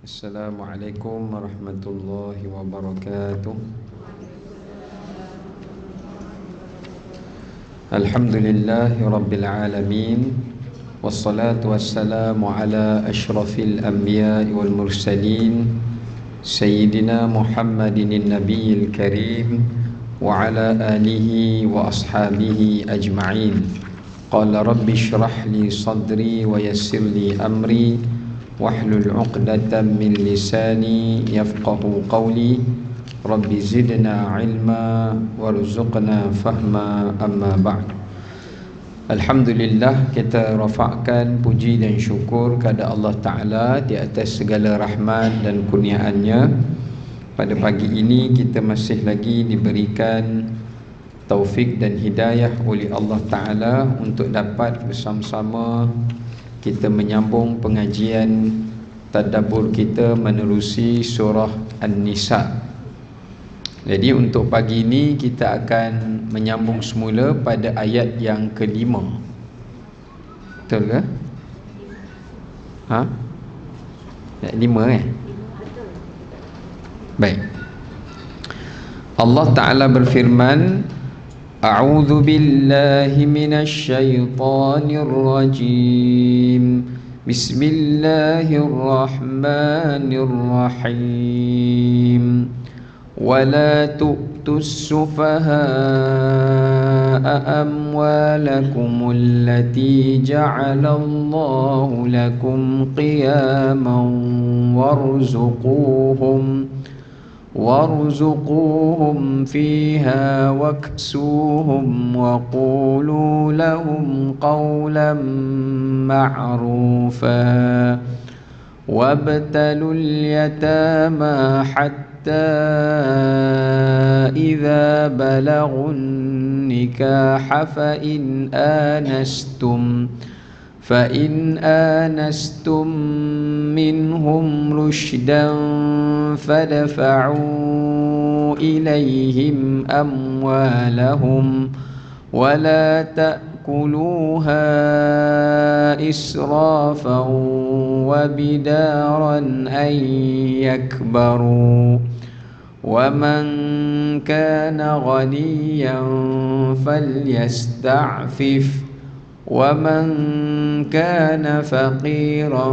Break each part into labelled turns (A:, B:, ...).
A: Assalamualaikum warahmatullahi wabarakatuh. Alhamdulillahi rabbil alamin. Wassalatu wassalamu ala ashrafil anbiya'i wal mursalin Sayyidina Muhammadin nabiyil karim wa ala alihi wa ashabihi ajma'in. Qala rabbi shrah li sadri wa yassir li amri wahlul 'uqdatam min lisani yafqahu qawli. Rabbi zidna ilma warzuqna fahma, amma ba'd. Alhamdulillah, kita rafa'kan puji dan syukur kepada Allah Ta'ala di atas segala rahmat dan kurniaannya. Pada pagi ini kita masih lagi diberikan taufik dan hidayah oleh Allah Ta'ala untuk dapat bersama-sama kita menyambung pengajian tadabbur kita menerusi surah An-Nisa. Jadi untuk pagi ini kita akan menyambung semula pada ayat yang kelima. Betul ke? Ayat 5 Baik. Allah Ta'ala berfirman, A'udzu billahi minasy syaithanir rajim. Bismillahirrahmanirrahim. ولا تؤتوا السفهاء أموالكم التي جعل الله لكم قياما وارزقوهم فيها واكسوهم وقولوا لهم قولا معروفا وابتلوا اليتامى حتى إذا بلغوا النكاح فإن آنستم منهم رشدا فادفعوا إليهم أموالهم ولا تأكلوها إسرافا وبدارا أن يكبروا ومن كان غنيا فليستعفف ومن كان فقيرا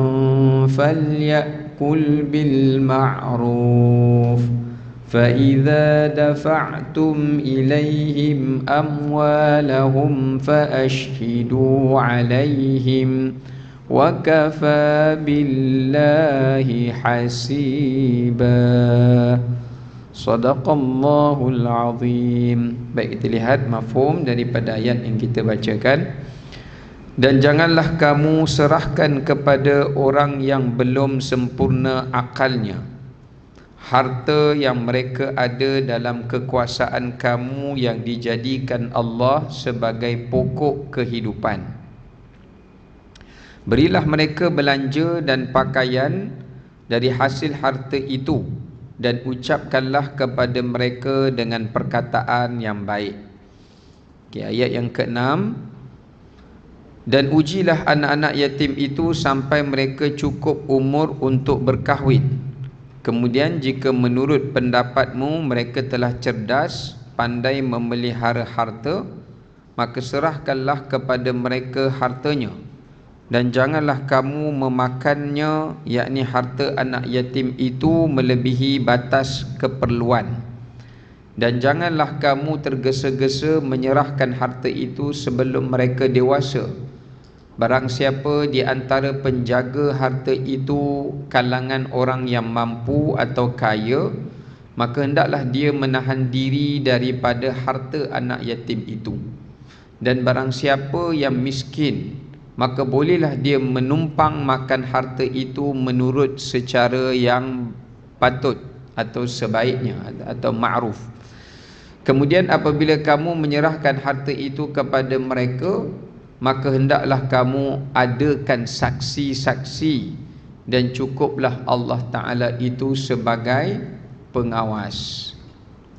A: فليأكل بالمعروف فإذا دفعتم إليهم أموالهم فأشهدوا عليهم وكفى بالله حسيبا. Sadaqallahul azim. Baik, kita lihat mafhum daripada ayat yang kita bacakan. Dan janganlah kamu serahkan kepada orang yang belum sempurna akalnya harta yang mereka ada dalam kekuasaan kamu yang dijadikan Allah sebagai pokok kehidupan. Berilah mereka belanja dan pakaian dari hasil harta itu, dan ucapkanlah kepada mereka dengan perkataan yang baik. Ayat yang ke-6. Dan ujilah anak-anak yatim itu sampai mereka cukup umur untuk berkahwin. Kemudian jika menurut pendapatmu mereka telah cerdas, pandai memelihara harta, maka serahkanlah kepada mereka hartanya. Dan janganlah kamu memakannya, yakni harta anak yatim itu, melebihi batas keperluan. Dan janganlah kamu tergesa-gesa menyerahkan harta itu sebelum mereka dewasa. Barang siapa di antara penjaga harta itu kalangan orang yang mampu atau kaya, maka hendaklah dia menahan diri daripada harta anak yatim itu. Dan barang siapa yang miskin, maka bolehlah dia menumpang makan harta itu menurut secara yang patut atau sebaiknya atau ma'ruf. Kemudian apabila kamu menyerahkan harta itu kepada mereka, maka hendaklah kamu adakan saksi-saksi, dan cukuplah Allah Ta'ala itu sebagai pengawas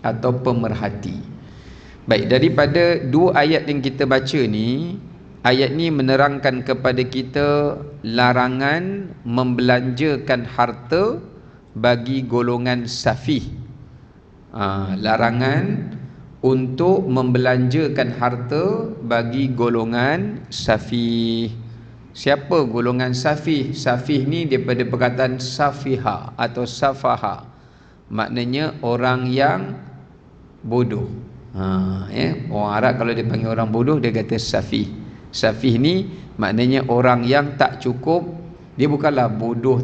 A: atau pemerhati. Baik, daripada dua ayat yang kita baca ni, ayat ni menerangkan kepada kita larangan membelanjakan harta bagi golongan safih. Larangan untuk membelanjakan harta bagi golongan safih. Siapa golongan safih? Safih ni daripada perkataan safiha atau safaha, maknanya orang yang bodoh. Orang Arab kalau dia panggil orang bodoh, dia kata safih. Safih ni maknanya orang yang tak cukup. Dia bukanlah bodoh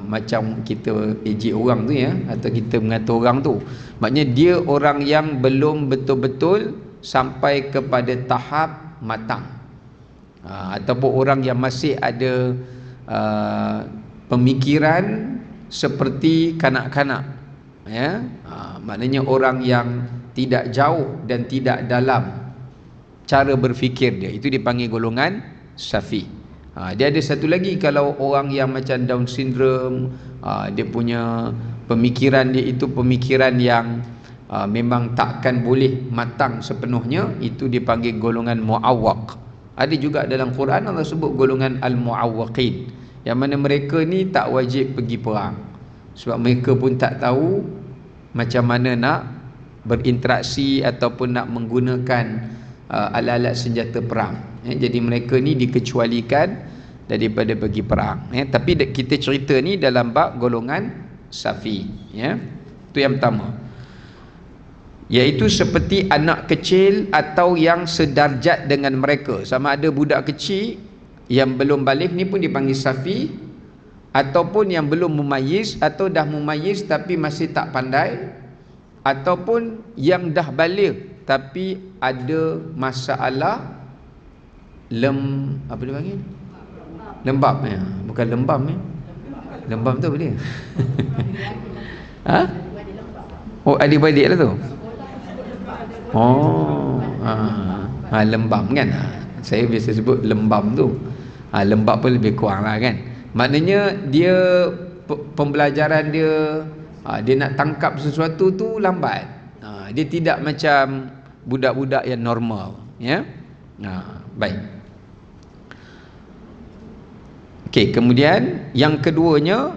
A: macam kita ejek orang tu ya, atau kita mengata orang tu. Maknanya dia orang yang belum betul-betul sampai kepada tahap matang, ataupun orang yang masih ada pemikiran seperti kanak-kanak ya. Maknanya orang yang tidak jauh dan tidak dalam cara berfikir dia, itu dipanggil golongan safih. Dia ada satu lagi, kalau orang yang macam Down syndrome, dia punya pemikiran dia itu pemikiran yang memang takkan boleh matang sepenuhnya, itu dipanggil golongan muawwaq. Ada juga dalam Quran Allah sebut golongan al-muawwaqin, yang mana mereka ni tak wajib pergi perang, sebab mereka pun tak tahu macam mana nak berinteraksi ataupun nak menggunakan alat-alat senjata perang. Jadi mereka ni dikecualikan daripada pergi perang. Tapi kita cerita ni dalam bab golongan safi. Itu yang pertama, iaitu seperti anak kecil atau yang sedarjat dengan mereka. Sama ada budak kecil yang belum balik ni pun dipanggil safi, ataupun yang belum mumayyiz atau dah mumayyiz tapi masih tak pandai, ataupun yang dah balik tapi ada masalah apa dia panggil? Lembab ya. Bukan lembam ya. Lembam tu apa dia? Oh, adik-beradik lah tu. Lembam kan. Saya biasa sebut lembam tu. Lembab pun lebih kurang lah kan. Maknanya dia pembelajaran dia, dia nak tangkap sesuatu tu lambat. Dia tidak macam budak-budak yang normal ya. Baik. Okey, kemudian yang keduanya,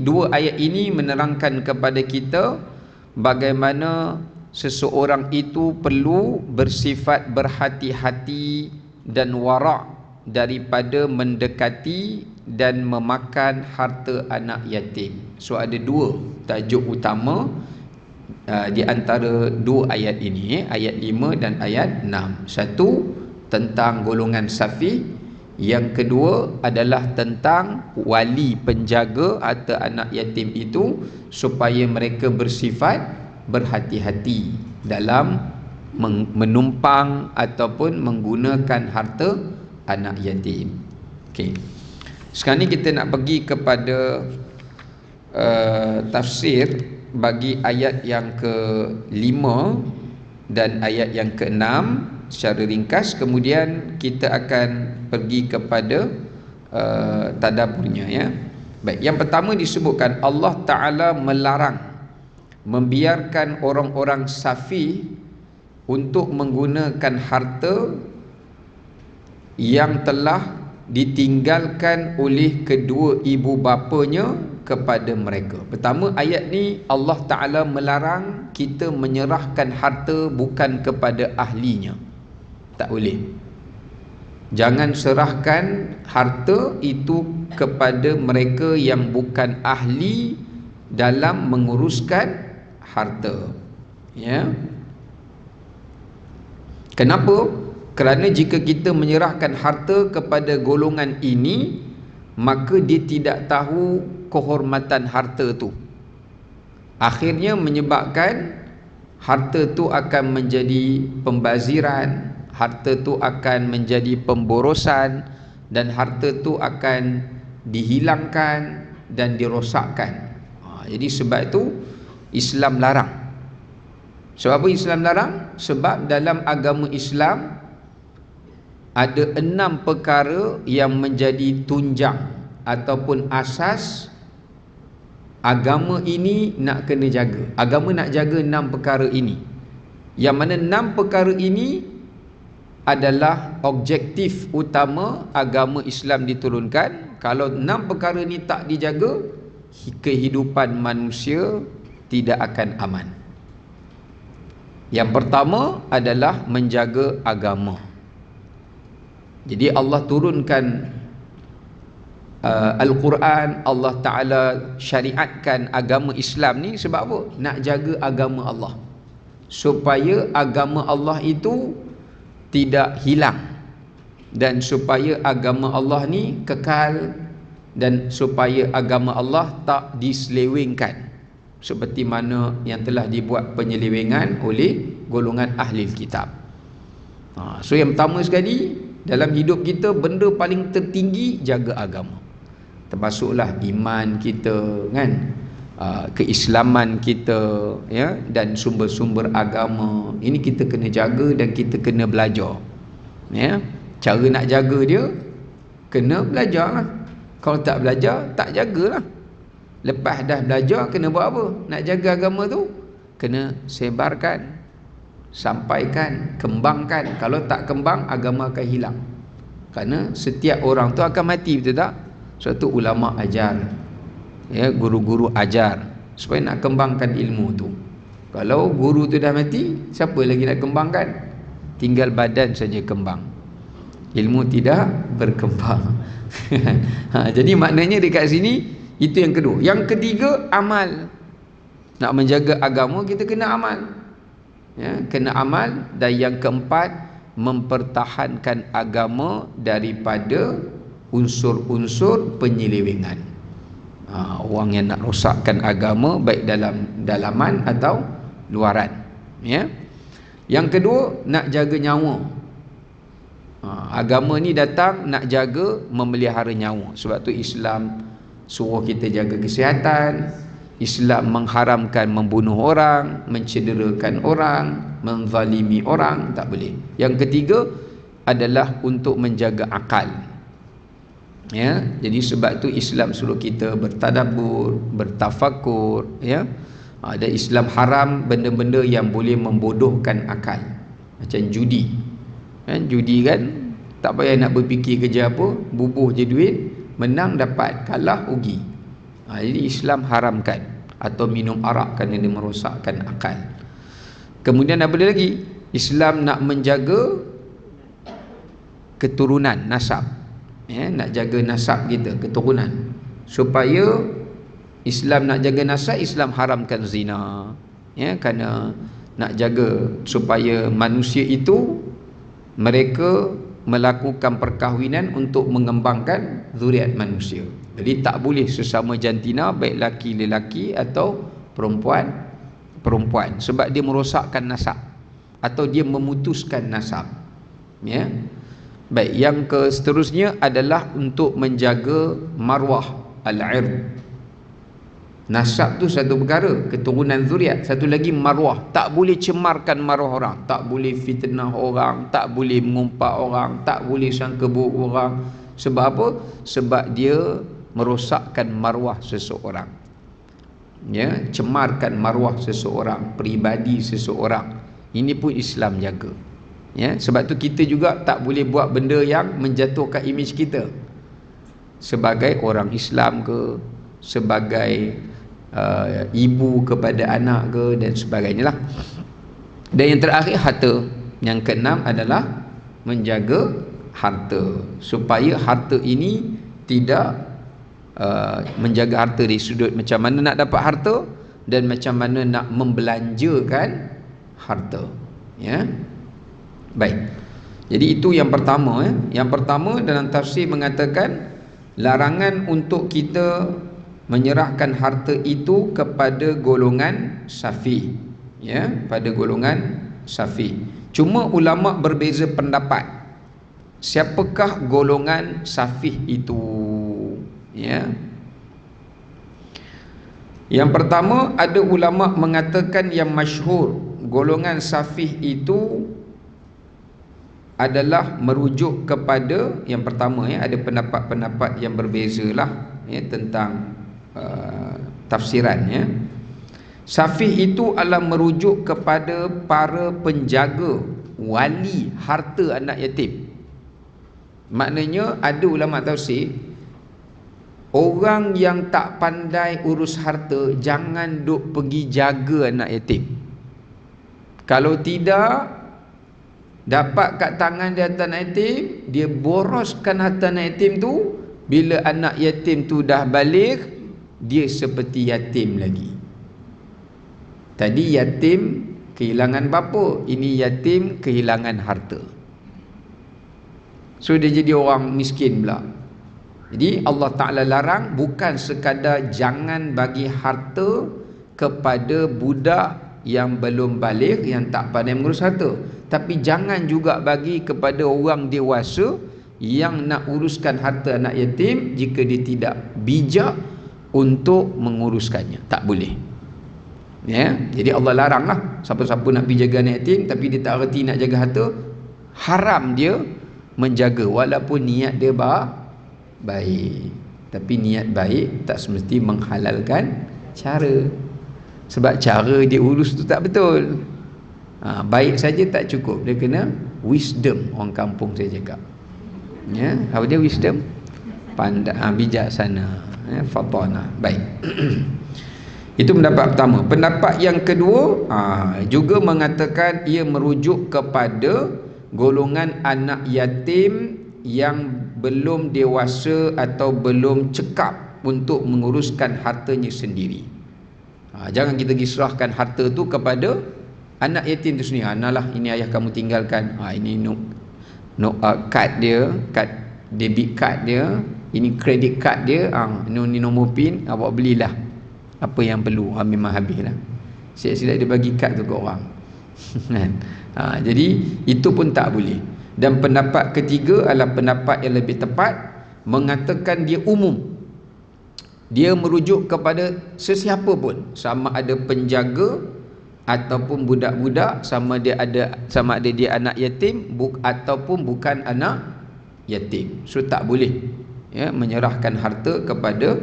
A: dua ayat ini menerangkan kepada kita bagaimana seseorang itu perlu bersifat berhati-hati dan wara' daripada mendekati dan memakan harta anak yatim. So ada dua tajuk utama di antara dua ayat ini, ayat 5 dan ayat 6. Satu tentang golongan safih, yang kedua adalah tentang wali penjaga atau anak yatim itu, supaya mereka bersifat berhati-hati dalam menumpang ataupun menggunakan harta anak yatim. Okey. Sekarang ni kita nak pergi kepada tafsir bagi ayat yang ke-5 dan ayat yang ke-6 secara ringkas. Kemudian kita akan pergi kepada tadabburnya ya. Baik, yang pertama disebutkan Allah Ta'ala melarang membiarkan orang-orang safih untuk menggunakan harta yang telah ditinggalkan oleh kedua ibu bapanya kepada mereka. Pertama, ayat ni Allah Ta'ala melarang kita menyerahkan harta bukan kepada ahlinya. Tak boleh. Jangan serahkan harta itu kepada mereka yang bukan ahli dalam menguruskan harta. Ya. Kenapa? Kerana jika kita menyerahkan harta kepada golongan ini, maka dia tidak tahu kehormatan harta tu. Akhirnya menyebabkan harta tu akan menjadi pembaziran, harta tu akan menjadi pemborosan, dan harta tu akan dihilangkan dan dirosakkan. Jadi sebab itu Islam larang. Sebab apa Islam larang? Sebab dalam agama Islam ada 6 perkara yang menjadi tunjang ataupun asas agama ini nak kena jaga. Agama nak jaga 6 perkara ini, yang mana 6 perkara ini adalah objektif utama agama Islam diturunkan. Kalau 6 perkara ni tak dijaga, kehidupan manusia tidak akan aman. Yang pertama adalah menjaga agama. Jadi Allah turunkan Al-Quran, Allah Ta'ala syariatkan agama Islam ni sebab apa? Nak jaga agama Allah, supaya agama Allah itu tidak hilang, dan supaya agama Allah ni kekal, dan supaya agama Allah tak diselewengkan seperti mana yang telah dibuat penyelewengan oleh golongan ahli kitab. So yang pertama sekali dalam hidup kita, benda paling tertinggi jaga agama, termasuklah iman kita kan, keislaman kita, ya, dan sumber-sumber agama ini kita kena jaga dan kita kena belajar, ya. Cara nak jaga dia kena belajar lah. Kalau tak belajar tak jagalah. Lepas dah belajar kena buat apa? Nak jaga agama tu kena sebarkan, sampaikan, kembangkan. Kalau tak kembang, agama akan hilang. Kerana setiap orang tu akan mati, betul tak? Suatu ulama ajar, ya, guru-guru ajar supaya nak kembangkan ilmu tu. Kalau guru tu dah mati, siapa lagi nak kembangkan? Tinggal badan saja kembang, ilmu tidak berkembang. Jadi maknanya dekat sini itu yang kedua. Yang ketiga, amal. Nak menjaga agama kita kena amal, ya, kena amal. Dan yang keempat, mempertahankan agama daripada unsur-unsur penyelewengan. Orang yang nak rosakkan agama baik dalam dalaman atau luaran, ya. Yang kedua, nak jaga nyawa. Agama ni datang nak jaga, memelihara nyawa. Sebab tu Islam suruh kita jaga kesihatan. Islam mengharamkan membunuh orang, mencederakan orang, menzalimi orang, tak boleh. Yang ketiga adalah untuk menjaga akal, ya. Jadi sebab tu Islam suruh kita bertadabbur, bertafakur, ya. Ada Islam haram benda-benda yang boleh membodohkan akal, macam judi, kan? Judi kan tak payah nak berfikir kerja apa, bubuh je duit, menang dapat, kalah rugi. Jadi Islam haramkan. Atau minum arak kerana dia merosakkan akal. Kemudian apa lagi? Islam nak menjaga keturunan, nasab, ya, nak jaga nasab kita, keturunan. Supaya Islam nak jaga nasab, Islam haramkan zina, ya, kerana nak jaga supaya manusia itu mereka melakukan perkahwinan untuk mengembangkan zuriat manusia. Jadi tak boleh sesama jantina, baik laki-lelaki atau perempuan, sebab dia merosakkan nasab atau dia memutuskan nasab, ya. Baik, yang seterusnya adalah untuk menjaga marwah, al-ird. Nasab tu satu perkara, keturunan zuriat. Satu lagi marwah, tak boleh cemarkan marwah orang, tak boleh fitnah orang, tak boleh mengumpat orang, tak boleh sangka buruk orang. Sebab apa? Sebab dia merosakkan marwah seseorang, ya, cemarkan marwah seseorang, peribadi seseorang. Ini pun Islam jaga, ya. Sebab tu kita juga tak boleh buat benda yang menjatuhkan imej kita sebagai orang Islam ke, sebagai ibu kepada anak ke, dan sebagainya lah. Dan yang terakhir, harta. Yang keenam adalah menjaga harta, supaya harta ini tidak menjaga harta dari sudut macam mana nak dapat harta dan macam mana nak membelanjakan harta, ya. Baik, jadi itu yang pertama, ya. Yang pertama dalam tafsir mengatakan larangan untuk kita menyerahkan harta itu kepada golongan safi, ya, pada golongan safi. Cuma ulama berbeza pendapat, siapakah golongan safih itu, ya. Yang pertama, ada ulama mengatakan yang masyhur golongan safih itu adalah merujuk kepada yang pertama, ya. Ada pendapat-pendapat yang berbezalah, ya, tentang tafsirannya. Safih itu adalah merujuk kepada para penjaga wali harta anak yatim. Maknanya ada ulama tafsir, orang yang tak pandai urus harta jangan duk pergi jaga anak yatim. Kalau tidak, dapat kat tangan dia harta anak yatim, dia boroskan harta anak yatim tu. Bila anak yatim tu dah balik, dia seperti yatim lagi. Tadi yatim kehilangan bapa, ini yatim kehilangan harta. So dia jadi orang miskin pula. Jadi Allah Ta'ala larang bukan sekadar jangan bagi harta kepada budak yang belum balik, yang tak pandai mengurus harta, tapi jangan juga bagi kepada orang dewasa yang nak uruskan harta anak yatim jika dia tidak bijak untuk menguruskannya. Tak boleh. Ya, jadi Allah larang lah. Siapa-siapa nak pergi jaga anak yatim tapi dia tak reti nak jaga harta, haram dia menjaga, walaupun niat dia baik. Tapi niat baik tak semesti menghalalkan cara. Sebab cara dia urus tu tak betul. Baik saja tak cukup, dia kena wisdom. Orang kampung saya cakap, ya, apa dia wisdom? Pandai, bijaksana, ya, fatana. Baik. Itu pendapat pertama. Pendapat yang kedua juga mengatakan ia merujuk kepada golongan anak yatim yang belum dewasa atau belum cekap untuk menguruskan hartanya sendiri. Jangan kita pergi serahkan harta tu kepada anak yatim tu sendiri. Analah, ini ayah kamu tinggalkan, ini kad dia, kad debit card dia, ini kredit card dia, ini nombor pin, awak belilah apa yang perlu. Memang habis lah. Silap-silap dia bagi kad tu ke orang. Jadi itu pun tak boleh. Dan pendapat ketiga adalah pendapat yang lebih tepat, mengatakan dia umum. Dia merujuk kepada sesiapa pun, sama ada penjaga ataupun budak-budak, sama ada dia anak yatim ataupun bukan anak yatim. So tak boleh, ya, menyerahkan harta kepada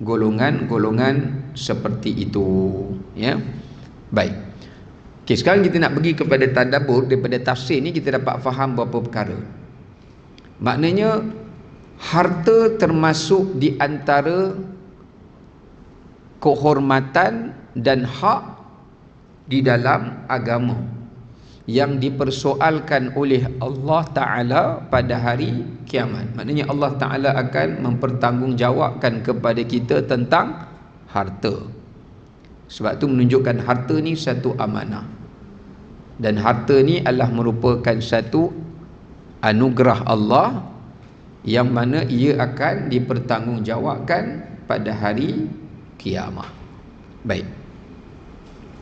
A: golongan-golongan seperti itu, ya. Baik. Okey, sekarang kita nak pergi kepada tadabbur. Daripada tafsir ni kita dapat faham beberapa perkara. Maknanya harta termasuk di antara kehormatan dan hak di dalam agama yang dipersoalkan oleh Allah Ta'ala pada hari kiamat. Maknanya Allah Ta'ala akan mempertanggungjawabkan kepada kita tentang harta. Sebab tu menunjukkan harta ni satu amanah. Dan harta ni adalah merupakan satu anugerah Allah yang mana ia akan dipertanggungjawabkan pada hari kiamat. Baik.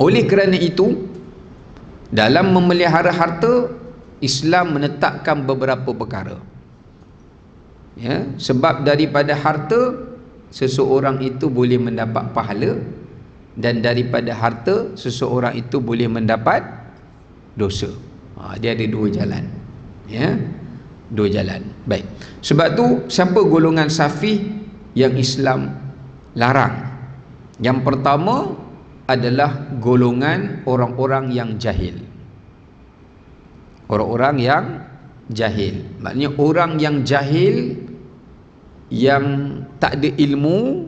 A: Oleh kerana itu, dalam memelihara harta, Islam menetapkan beberapa perkara. Ya, sebab daripada harta seseorang itu boleh mendapat pahala, dan daripada harta seseorang itu boleh mendapat dosa. Dia ada dua jalan, ya, dua jalan. Baik. Sebab tu siapa golongan safih yang Islam larang? Yang pertama adalah golongan orang-orang yang jahil. Orang-orang yang jahil, maknanya orang yang jahil, yang tak ada ilmu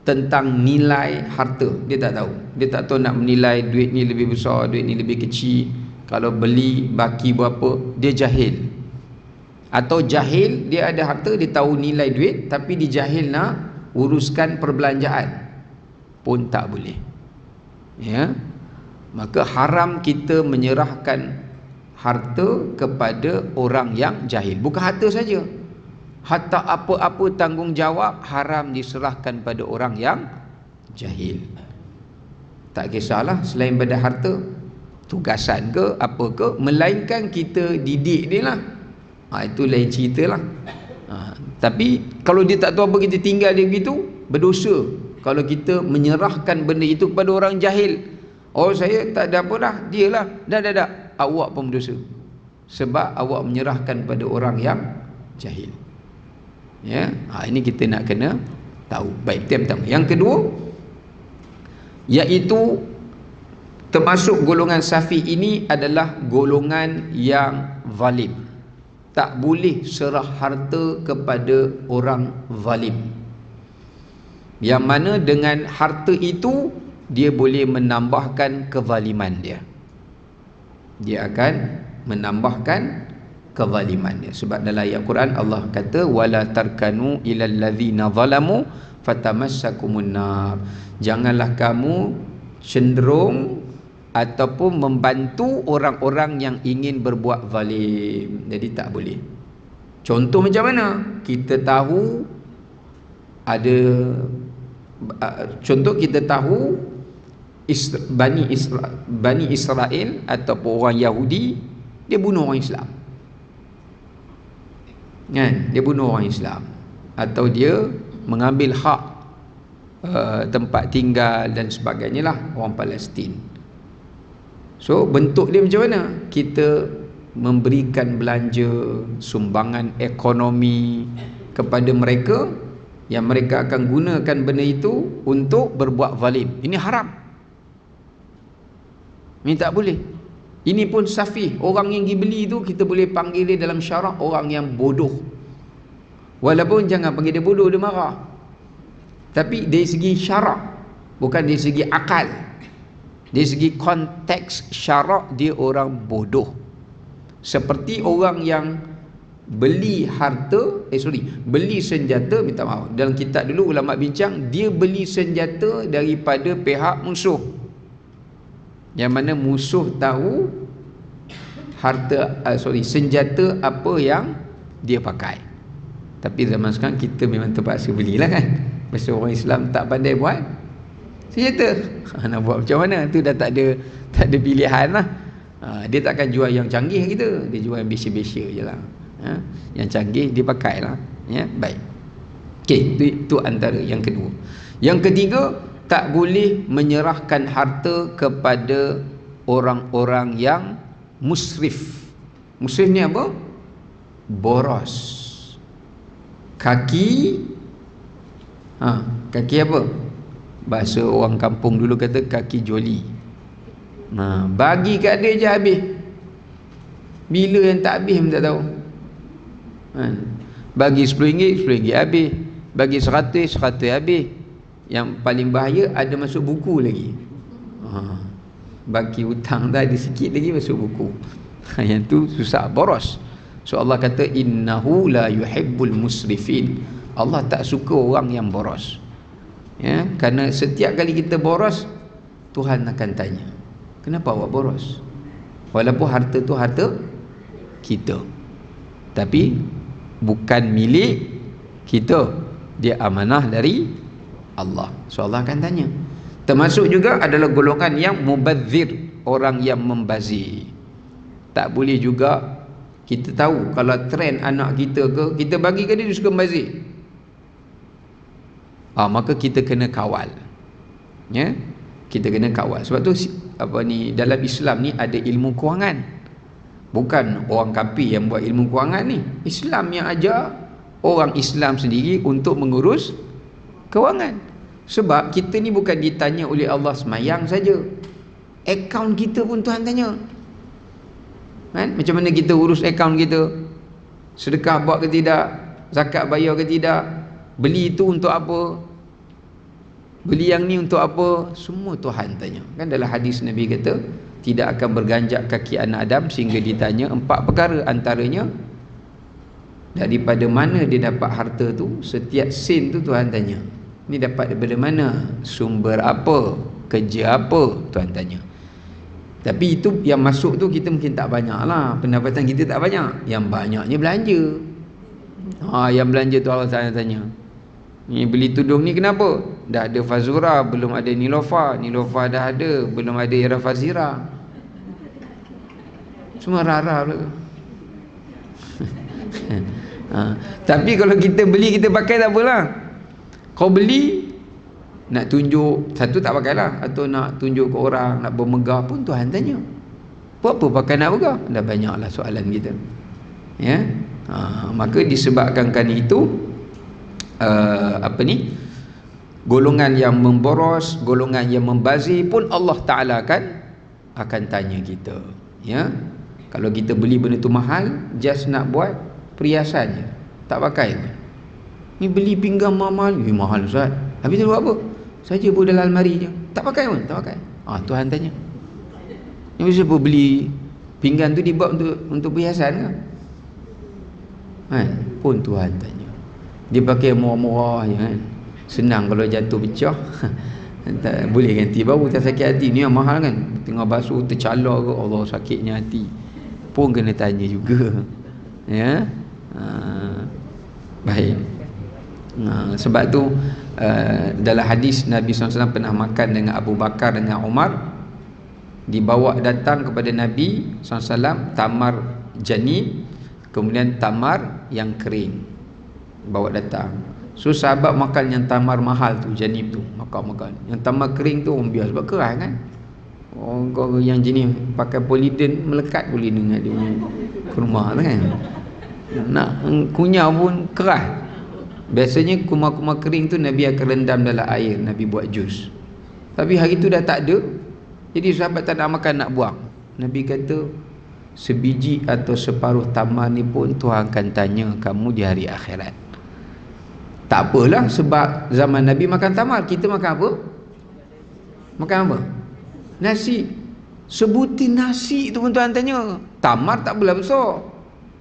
A: tentang nilai harta. Dia tak tahu. Dia tak tahu nak menilai duit ni lebih besar, duit ni lebih kecil, kalau beli baki berapa. Dia jahil. Atau jahil, dia ada harta, dia tahu nilai duit, tapi dia jahil nak uruskan perbelanjaan, pun tak boleh. Ya, maka haram kita menyerahkan harta kepada orang yang jahil. Bukan harta saja, hatta apa-apa tanggungjawab haram diserahkan pada orang yang jahil. Tak kisahlah selain pada harta, tugasan ke apa ke, melainkan kita didik dia lah, itu lain cerita lah. Tapi kalau dia tak tahu apa, kita tinggal dia begitu, berdosa kalau kita menyerahkan benda itu kepada orang jahil. Oh, saya tak ada apa dah, dia lah, dah, awak pun berdosa, sebab awak menyerahkan pada orang yang jahil. Ya, ini kita nak kena tahu. Baik, itu yang pertama. Yang kedua, iaitu Termasuk golongan safi ini adalah golongan yang zalim. Tak boleh serah harta kepada orang zalim, yang mana dengan harta itu dia boleh menambahkan kezaliman dia. Dia akan menambahkan kezaliman dia. Sebab dalam ayat Quran Allah kata wala tarkanu ilal ladzina zalamu fatamassakumun nar. Janganlah kamu cenderung ataupun membantu orang-orang yang ingin berbuat zalim. Jadi tak boleh. Contoh macam mana? Kita tahu ada contoh kita tahu Bani Israel ataupun orang Yahudi, dia bunuh orang Islam. Kan? Dia bunuh orang Islam, atau dia mengambil hak tempat tinggal dan sebagainya lah orang Palestin. So bentuk dia macam mana? Kita memberikan belanja, sumbangan ekonomi kepada mereka, yang mereka akan gunakan benda itu untuk berbuat zalim. Ini haram. Ini tak boleh. Ini pun safih. Orang yang pergi beli itu kita boleh panggil dia dalam syarak orang yang bodoh. Walaupun jangan panggil dia bodoh, dia marah. Tapi dari segi syarak, bukan dari segi akal. Dari segi konteks syarak, dia orang bodoh. Seperti orang yang beli beli senjata, minta maaf, dalam kitab dulu ulama bincang, dia beli senjata daripada pihak musuh, yang mana musuh tahu senjata apa yang dia pakai. Tapi zaman sekarang kita memang terpaksa belilah kan, pasal orang Islam tak pandai buat senjata. Nak buat macam mana? Tu dah tak ada pilihan lah. Dia takkan jual yang canggih kita, dia jual yang biasa-biasa je lah. Yang canggih dia pakai lah. Ya, baik. Okey, itu antara yang kedua. Yang ketiga, tak boleh menyerahkan harta kepada orang-orang yang musrif. Musrif ni apa? Boros. Kaki apa? Bahasa orang kampung dulu kata kaki joli. Bagi kat dia je habis. Bila yang tak habis pun tak tahu. Bagi RM10, RM10 habis. Bagi RM100 habis. Yang paling bahaya ada masuk buku lagi. Bagi hutang dah ada sikit lagi masuk buku. Yang tu susah, boros. So Allah kata innahu la yuhibbul musrifin. Allah tak suka orang yang boros. Ya, kerana setiap kali kita boros, Tuhan akan tanya, kenapa awak boros? Walaupun harta tu harta kita, tapi bukan milik kita, dia amanah dari Allah. So Allah akan tanya. Termasuk juga adalah golongan yang mubadzir, orang yang membazir. Tak boleh juga kita tahu kalau trend anak kita kita bagi ke dia suka membazir, maka kita kena kawal. Ya, kita kena kawal. Sebab tu dalam Islam ni ada ilmu kewangan. Bukan orang kafir yang buat ilmu kewangan ni. Islam yang ajar orang Islam sendiri untuk mengurus kewangan. Sebab kita ni bukan ditanya oleh Allah semayang saja. Akaun kita pun Tuhan tanya. Kan? Macam mana kita urus akaun kita? Sedekah buat ke tidak? Zakat bayar ke tidak? Beli itu untuk apa? Beli yang ni untuk apa? Semua Tuhan tanya. Kan dalam hadis Nabi kata, tidak akan berganjak kaki anak Adam sehingga ditanya 4 perkara, antaranya daripada mana dia dapat harta tu. Setiap sen tu Tuhan tanya, ni dapat daripada mana, sumber apa, kerja apa, Tuhan tanya. Tapi itu yang masuk tu kita mungkin tak banyak lah, pendapatan kita tak banyak. Yang banyaknya belanja. Yang belanja tu Allah tanya, ni beli tudung ni kenapa? Dah ada Fazura, belum ada Nilofa. Nilofa dah ada, belum ada Era Fazira. Semua rara pula. Tapi kalau kita beli, kita pakai tak apalah. Kau beli nak tunjuk, satu tak pakailah, atau nak tunjuk ke orang, nak bermegah pun Tuhan tanya, buat apa pakai nak megah? Dah banyaklah soalan kita. Ya, maka disebabkan itu golongan yang memboros, golongan yang membazir pun Allah Ta'ala akan akan tanya kita. Ya, kalau kita beli benda tu mahal, just nak buat perhiasan je, tak pakai pun. Ni beli pinggan mahal, mahal Ustaz. Habis tu buat apa? Saja buat dalam almari je, tak pakai pun, tak pakai. Tuhan tanya. Ni siapa beli pinggan tu dibuat untuk perhiasan ke? Pun Tuhan tanya. Dia pakai murah-murah je kan. Senang kalau jatuh pecah. Tak boleh ganti baru, tak sakit hati. Ni yang mahal kan, tengah basuh tercalar ke, Allah sakitnya hati. Pun kena tanya juga. Ya. Baik. Sebab tu dalam hadis Nabi SAW pernah makan dengan Abu Bakar dengan Umar. Dibawa datang kepada Nabi SAW tamar janin, kemudian tamar yang kering, bawa datang. So sahabat makan yang tamar mahal tu, janin tu, makan. Yang tamar kering tu orang biar sebab keras kan. Orang yang jenis pakai poliden melekat boleh dengan dia kurma kan. Nak kunyah pun keras. Biasanya kurma-kurma kering tu Nabi akan rendam dalam air, Nabi buat jus. Tapi hari tu dah tak ada. Jadi sahabat tak nak makan, nak buang. Nabi kata, sebiji atau separuh tamar ni pun Tuhan akan tanya kamu di hari akhirat. Tak apalah, sebab zaman Nabi makan tamar, kita makan apa? Makan apa? Nasi. Sebutin nasi tu pun Tuhan tanya. Tamar tak belah besar,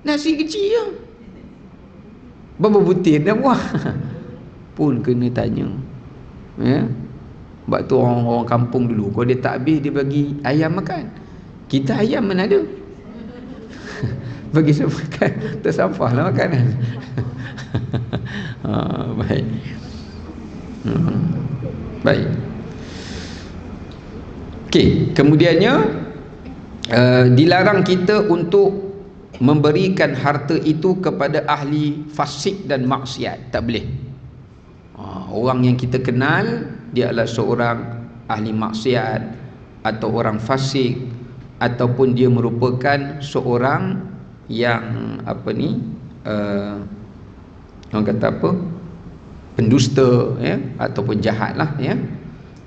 A: nasi kecil je, berapa butir dah buah. Pun kena tanya. Ya. Sebab tu orang-orang kampung dulu, kalau dia tak habis dia bagi ayam makan. Kita ayam mana ada. Bagi saya makan, tersampah lah makanan. Baik. Baik. Okey, kemudiannya dilarang kita untuk memberikan harta itu kepada ahli fasik dan maksiat. Tak boleh. Orang yang kita kenal dia adalah seorang ahli maksiat atau orang fasik, ataupun dia merupakan seorang yang orang kata apa, pendusta ya, ataupun jahat lah ya.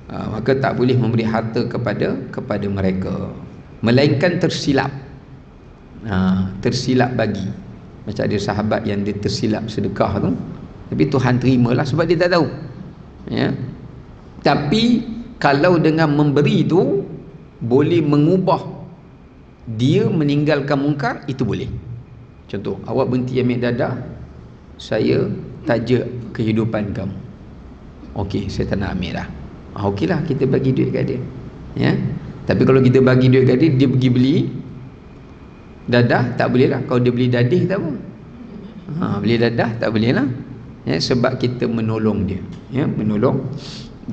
A: Maka tak boleh memberi harta kepada mereka, melainkan tersilap. Tersilap bagi. Macam ada sahabat yang dia tersilap sedekah tu, tapi Tuhan terimalah sebab dia tak tahu ya. Tapi kalau dengan memberi tu boleh mengubah dia meninggalkan mungkar, itu boleh. Contoh, awak berhenti ambil dadah, saya taja kehidupan kamu. Okey, saya tak nak ambil dah. Okeylah, kita bagi duit kat dia ya. Tapi kalau kita bagi duit kat dia, dia pergi beli dadah, tak boleh lah. Kalau dia beli dadih tak apa. Beli dadah tak boleh lah ya, sebab kita menolong dia ya, menolong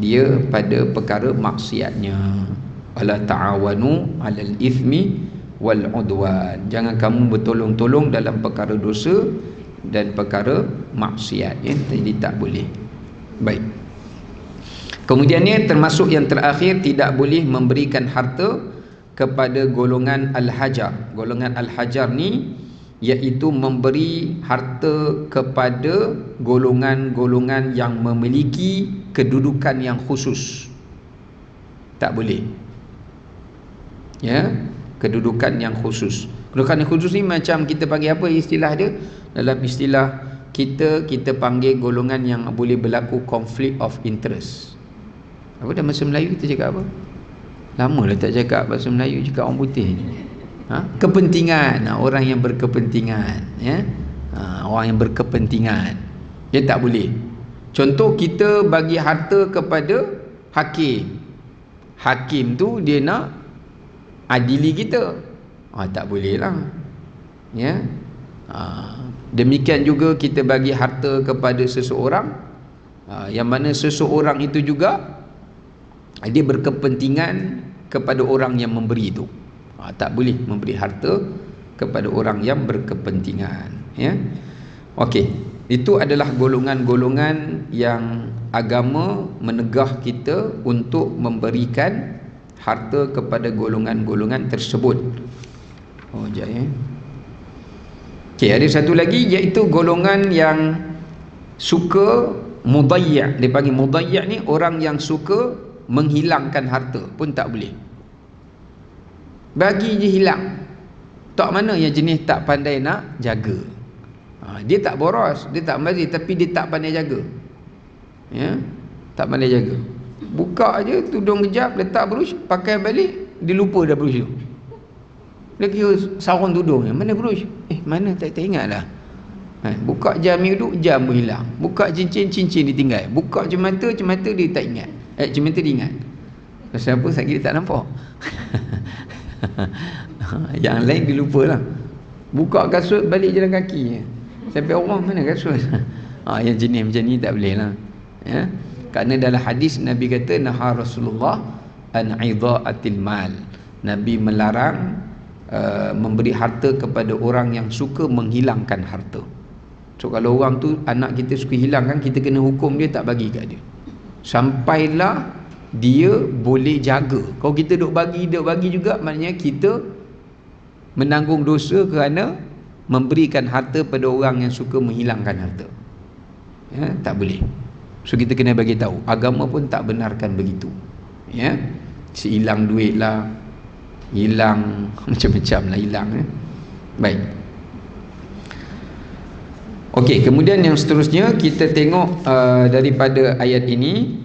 A: dia pada perkara maksiatnya. Wala ta'awanu 'alal ithmi wal 'udwan. Jangan kamu bertolong-tolong dalam perkara dosa dan perkara maksiat ya. Jadi tak boleh. Baik. Kemudiannya termasuk yang terakhir, tidak boleh memberikan harta kepada golongan al-hajar. Golongan al-hajar ni iaitu memberi harta kepada golongan-golongan yang memiliki kedudukan yang khusus. Tak boleh ya, kedudukan yang khusus. Kedudukan yang khusus ni macam kita panggil apa istilah dia? Dalam istilah kita panggil golongan yang boleh berlaku conflict of interest. Apa dalam bahasa Melayu kita cakap apa? Lama dah tak cakap bahasa Melayu, cakap orang putih ni. Kepentingan. Orang yang berkepentingan ya. Orang yang berkepentingan, dia tak boleh. Contoh, kita bagi harta kepada hakim. Hakim tu dia nak adili kita, tak boleh lah ya. Demikian juga kita bagi harta kepada seseorang yang mana seseorang itu juga dia berkepentingan kepada orang yang memberi itu. Tak boleh memberi harta kepada orang yang berkepentingan ya. Okey, itu adalah golongan-golongan yang agama menegah kita untuk memberikan harta kepada golongan-golongan tersebut. Sekejap ya. Okey, ada satu lagi iaitu golongan yang suka mudayya'. Dia panggil mudayya' ni orang yang suka menghilangkan harta pun tak boleh. bagi je hilang. Tak mana yang jenis tak pandai nak jaga. Dia tak boros, dia tak membazir, tapi dia tak pandai jaga. Ya, tak pandai jaga. Buka je tudung kejap, letak brush, pakai balik, dia lupa dah brush tu. Dia kira sarung tudung ni, mana brush? Mana tak ingat dah. Buka jam duduk, jam pun hilang. Buka cincin, cincin ditinggal. Buka cermata, cermata dia tak ingat. Cermata dia ingat. Pasal apa? Sakit dia tak nampak. Yang lain dia lupa lah. Buka kasut, balik jalan kaki. Sampai orang, mana kasut? Yang jenis macam ni tak boleh lah. Ya? Kerana dalam hadis Nabi kata, naha Rasulullah an idha'atil mal. Nabi melarang memberi harta kepada orang yang suka menghilangkan harta. So kalau orang tu anak kita suka hilangkan, kita kena hukum dia, tak bagi kat dia sampailah dia boleh jaga. Kalau kita duk bagi juga, maknanya kita menanggung dosa kerana memberikan harta pada orang yang suka menghilangkan harta. Ya, tak boleh. So kita kena bagi tahu, agama pun tak benarkan begitu. Ya, si hilang duit lah, hilang macam-macam lah hilang. Baik. Okey, kemudian yang seterusnya kita tengok daripada ayat ini.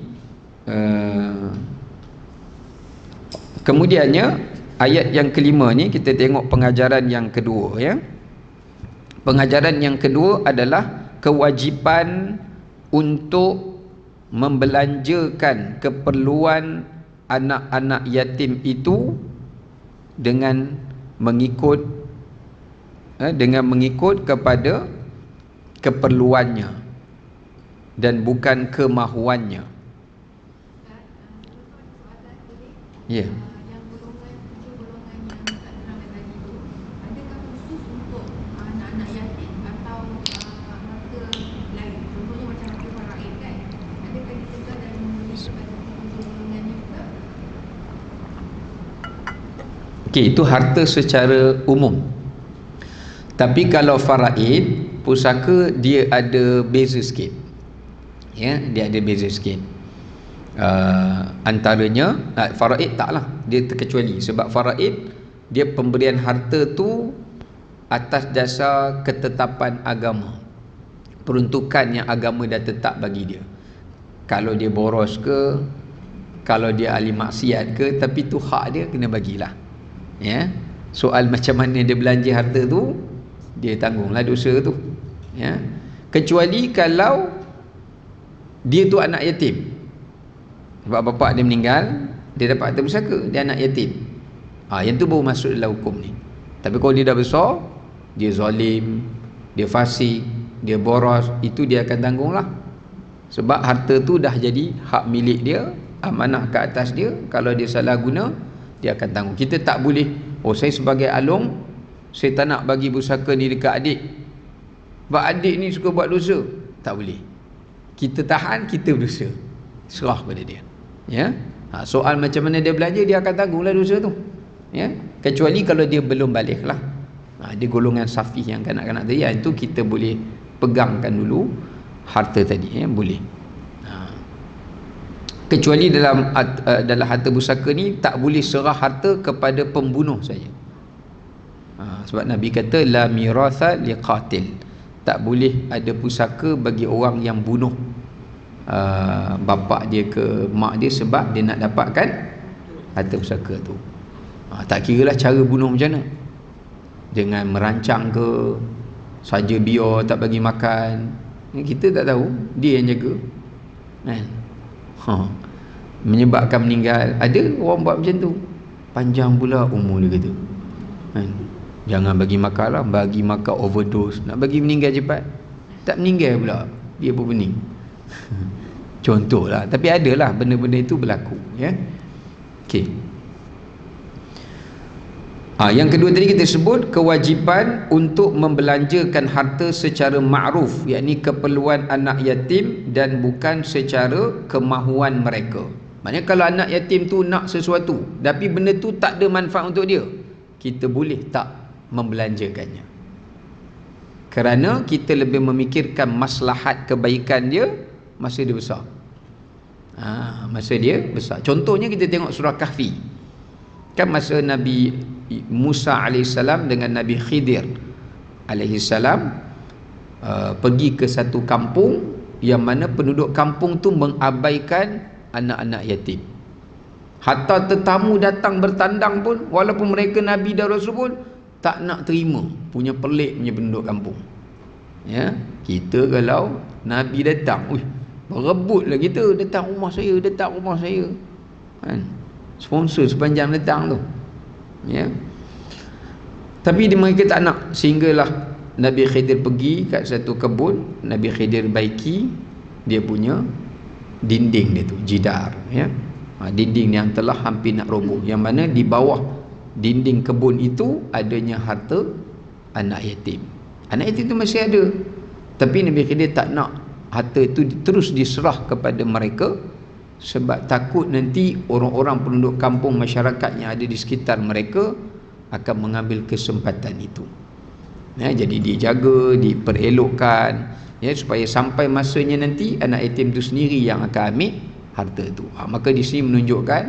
A: Kemudiannya ayat yang kelima ni kita tengok pengajaran yang kedua, ya. Pengajaran yang kedua adalah kewajipan untuk membelanjakan keperluan anak-anak yatim itu dengan mengikut kepada keperluannya dan bukan kemahuannya. Ya. Yeah. Okey, itu harta secara umum. Tapi kalau faraid, pusaka dia ada beza sikit. Ya, dia ada beza sikit. Antaranya faraid taklah, dia terkecuali. Sebab faraid dia pemberian harta tu atas dasar ketetapan agama, peruntukan yang agama dah tetap bagi dia. Kalau dia boros ke, kalau dia ahli maksiat ke, tapi tu hak dia, kena bagilah. Ya, soal macam mana dia belanja harta tu, dia tanggunglah dosa tu. Ya, kecuali kalau dia tu anak yatim, sebab bapak dia meninggal, dia dapat harta pusaka, dia anak yatim. Yang tu baru masuk dalam hukum ni. Tapi kalau dia dah besar, dia zalim, dia fasik, dia boros, itu dia akan tanggunglah. Sebab harta tu dah jadi hak milik dia, amanah ke atas dia. Kalau dia salah guna, dia akan tanggung. Kita tak boleh, saya sebagai alung, saya tak nak bagi pusaka ni dekat adik, sebab adik ni suka buat dosa. Tak boleh. Kita tahan, kita berdosa, serah pada dia. Ya, soal macam mana dia belanja, dia akan tanggunglah dosa tu. Ya, kecuali kalau dia belum balik lah. Dia golongan safih yang kanak-kanak tadi, itu kita boleh pegangkan dulu harta tadi. Ya, boleh. Kecuali dalam harta pusaka ni tak boleh serah harta kepada pembunuh saja. Sebab Nabi kata la miratha liqatil, tak boleh ada pusaka bagi orang yang bunuh bapa dia ke mak dia sebab dia nak dapatkan harta pusaka tu. Tak kira lah cara bunuh macam mana, dengan merancang ke, saja biar tak bagi makan, kita tak tahu, dia yang jaga kan. Menyebabkan meninggal. Ada orang buat macam tu, panjang pula umur dia kata kan? Jangan bagi makan lah, bagi makan overdose, nak bagi meninggal cepat, tak meninggal pula, dia pun pening. Contoh lah, tapi adalah benda-benda itu berlaku. Ya, okey. Yang kedua tadi kita sebut kewajipan untuk membelanjakan harta secara ma'ruf, yakni keperluan anak yatim dan bukan secara kemahuan mereka. Maknanya kalau anak yatim tu nak sesuatu tapi benda tu tak ada manfaat untuk dia, kita boleh tak membelanjakannya, kerana kita lebih memikirkan maslahat kebaikan dia masa dia besar. Masa dia besar. Contohnya kita tengok surah Kahfi. Kan masa Nabi Musa alaihissalam dengan Nabi Khidir alaihissalam pergi ke satu kampung yang mana penduduk kampung tu mengabaikan anak-anak yatim. Hatta tetamu datang bertandang pun, walaupun mereka Nabi dan Rasul pun tak nak terima, punya pelik punya penduduk kampung. Ya, kita kalau Nabi datang, berebutlah kita, datang rumah saya, kan? Sponsor sepanjang datang tu. Ya. Tapi mereka tak nak, sehinggalah Nabi Khidir pergi kat satu kebun, Nabi Khidir baiki dia punya dinding dia tu, jidar, ya. Dinding yang telah hampir nak roboh, yang mana di bawah dinding kebun itu adanya harta anak yatim. Anak yatim itu masih ada, tapi Nabi Khidir tak nak harta itu terus diserah kepada mereka, sebab takut nanti orang-orang penduduk kampung, masyarakat yang ada di sekitar mereka akan mengambil kesempatan itu. Ya, jadi dijaga, diperelokkan, ya, supaya sampai masanya nanti anak yatim itu sendiri yang akan ambil harta itu. Maka di sini menunjukkan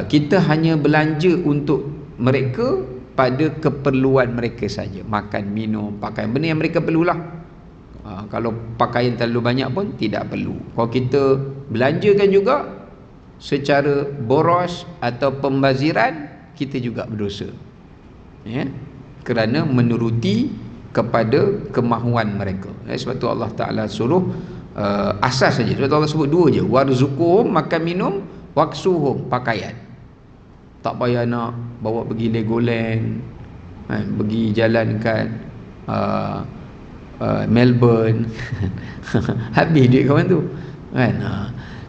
A: kita hanya belanja untuk mereka pada keperluan mereka saja, makan, minum, pakaian, benda yang mereka perlulah. Kalau pakaian terlalu banyak pun tidak perlu. Kalau kita belanjakan juga secara boros atau pembaziran, kita juga berdosa, ya, kerana menuruti kepada kemahuan mereka. Sebab tu Allah Ta'ala suruh asas saja. Sebab tu Allah sebut dua je, warzuquhum, makan minum, waksuhum, pakaian. Tak payah nak bawa pergi Legoland, pergi jalan kat Melbourne habis duit kawan tu, kan?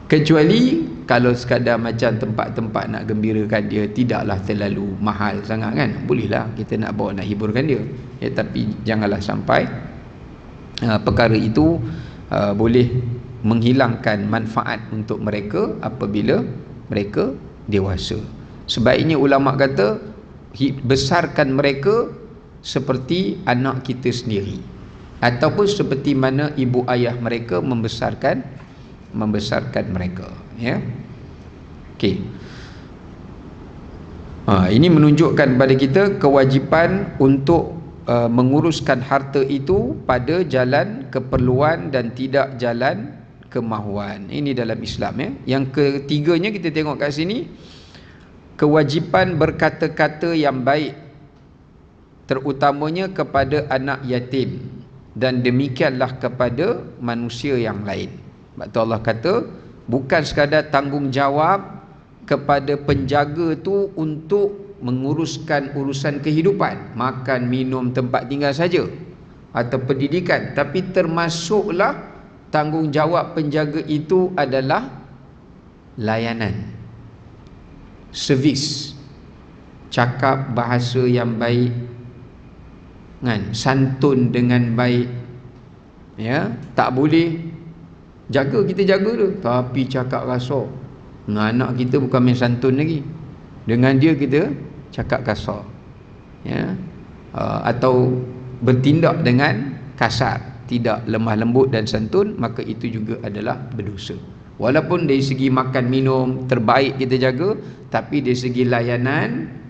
A: Kecuali kalau sekadar macam tempat-tempat nak gembirakan dia, tidaklah terlalu mahal sangat, kan? Bolehlah kita nak bawa, nak hiburkan dia, ya, tapi janganlah sampai perkara itu boleh menghilangkan manfaat untuk mereka apabila mereka dewasa. Sebaiknya ulama kata besarkan mereka seperti anak kita sendiri, ataupun seperti mana ibu ayah mereka membesarkan mereka, ya. Okey. Ini menunjukkan kepada kita kewajipan untuk menguruskan harta itu pada jalan keperluan dan tidak jalan kemahuan. Ini dalam Islam, ya. Yang ketiganya kita tengok kat sini, kewajipan berkata-kata yang baik, terutamanya kepada anak yatim, dan demikianlah kepada manusia yang lain. Sebab tu Allah kata bukan sekadar tanggungjawab kepada penjaga tu untuk menguruskan urusan kehidupan, makan, minum, tempat tinggal saja, atau pendidikan, tapi termasuklah tanggungjawab penjaga itu adalah layanan, servis, cakap bahasa yang baik, kan, santun dengan baik, ya. Tak boleh jaga, kita jaga tu tapi cakap kasar dengan anak kita, bukan main santun lagi, dengan dia kita cakap kasar, ya. Atau bertindak dengan kasar, tidak lemah lembut dan santun, maka itu juga adalah berdosa. Walaupun dari segi makan minum terbaik kita jaga, tapi dari segi layanan,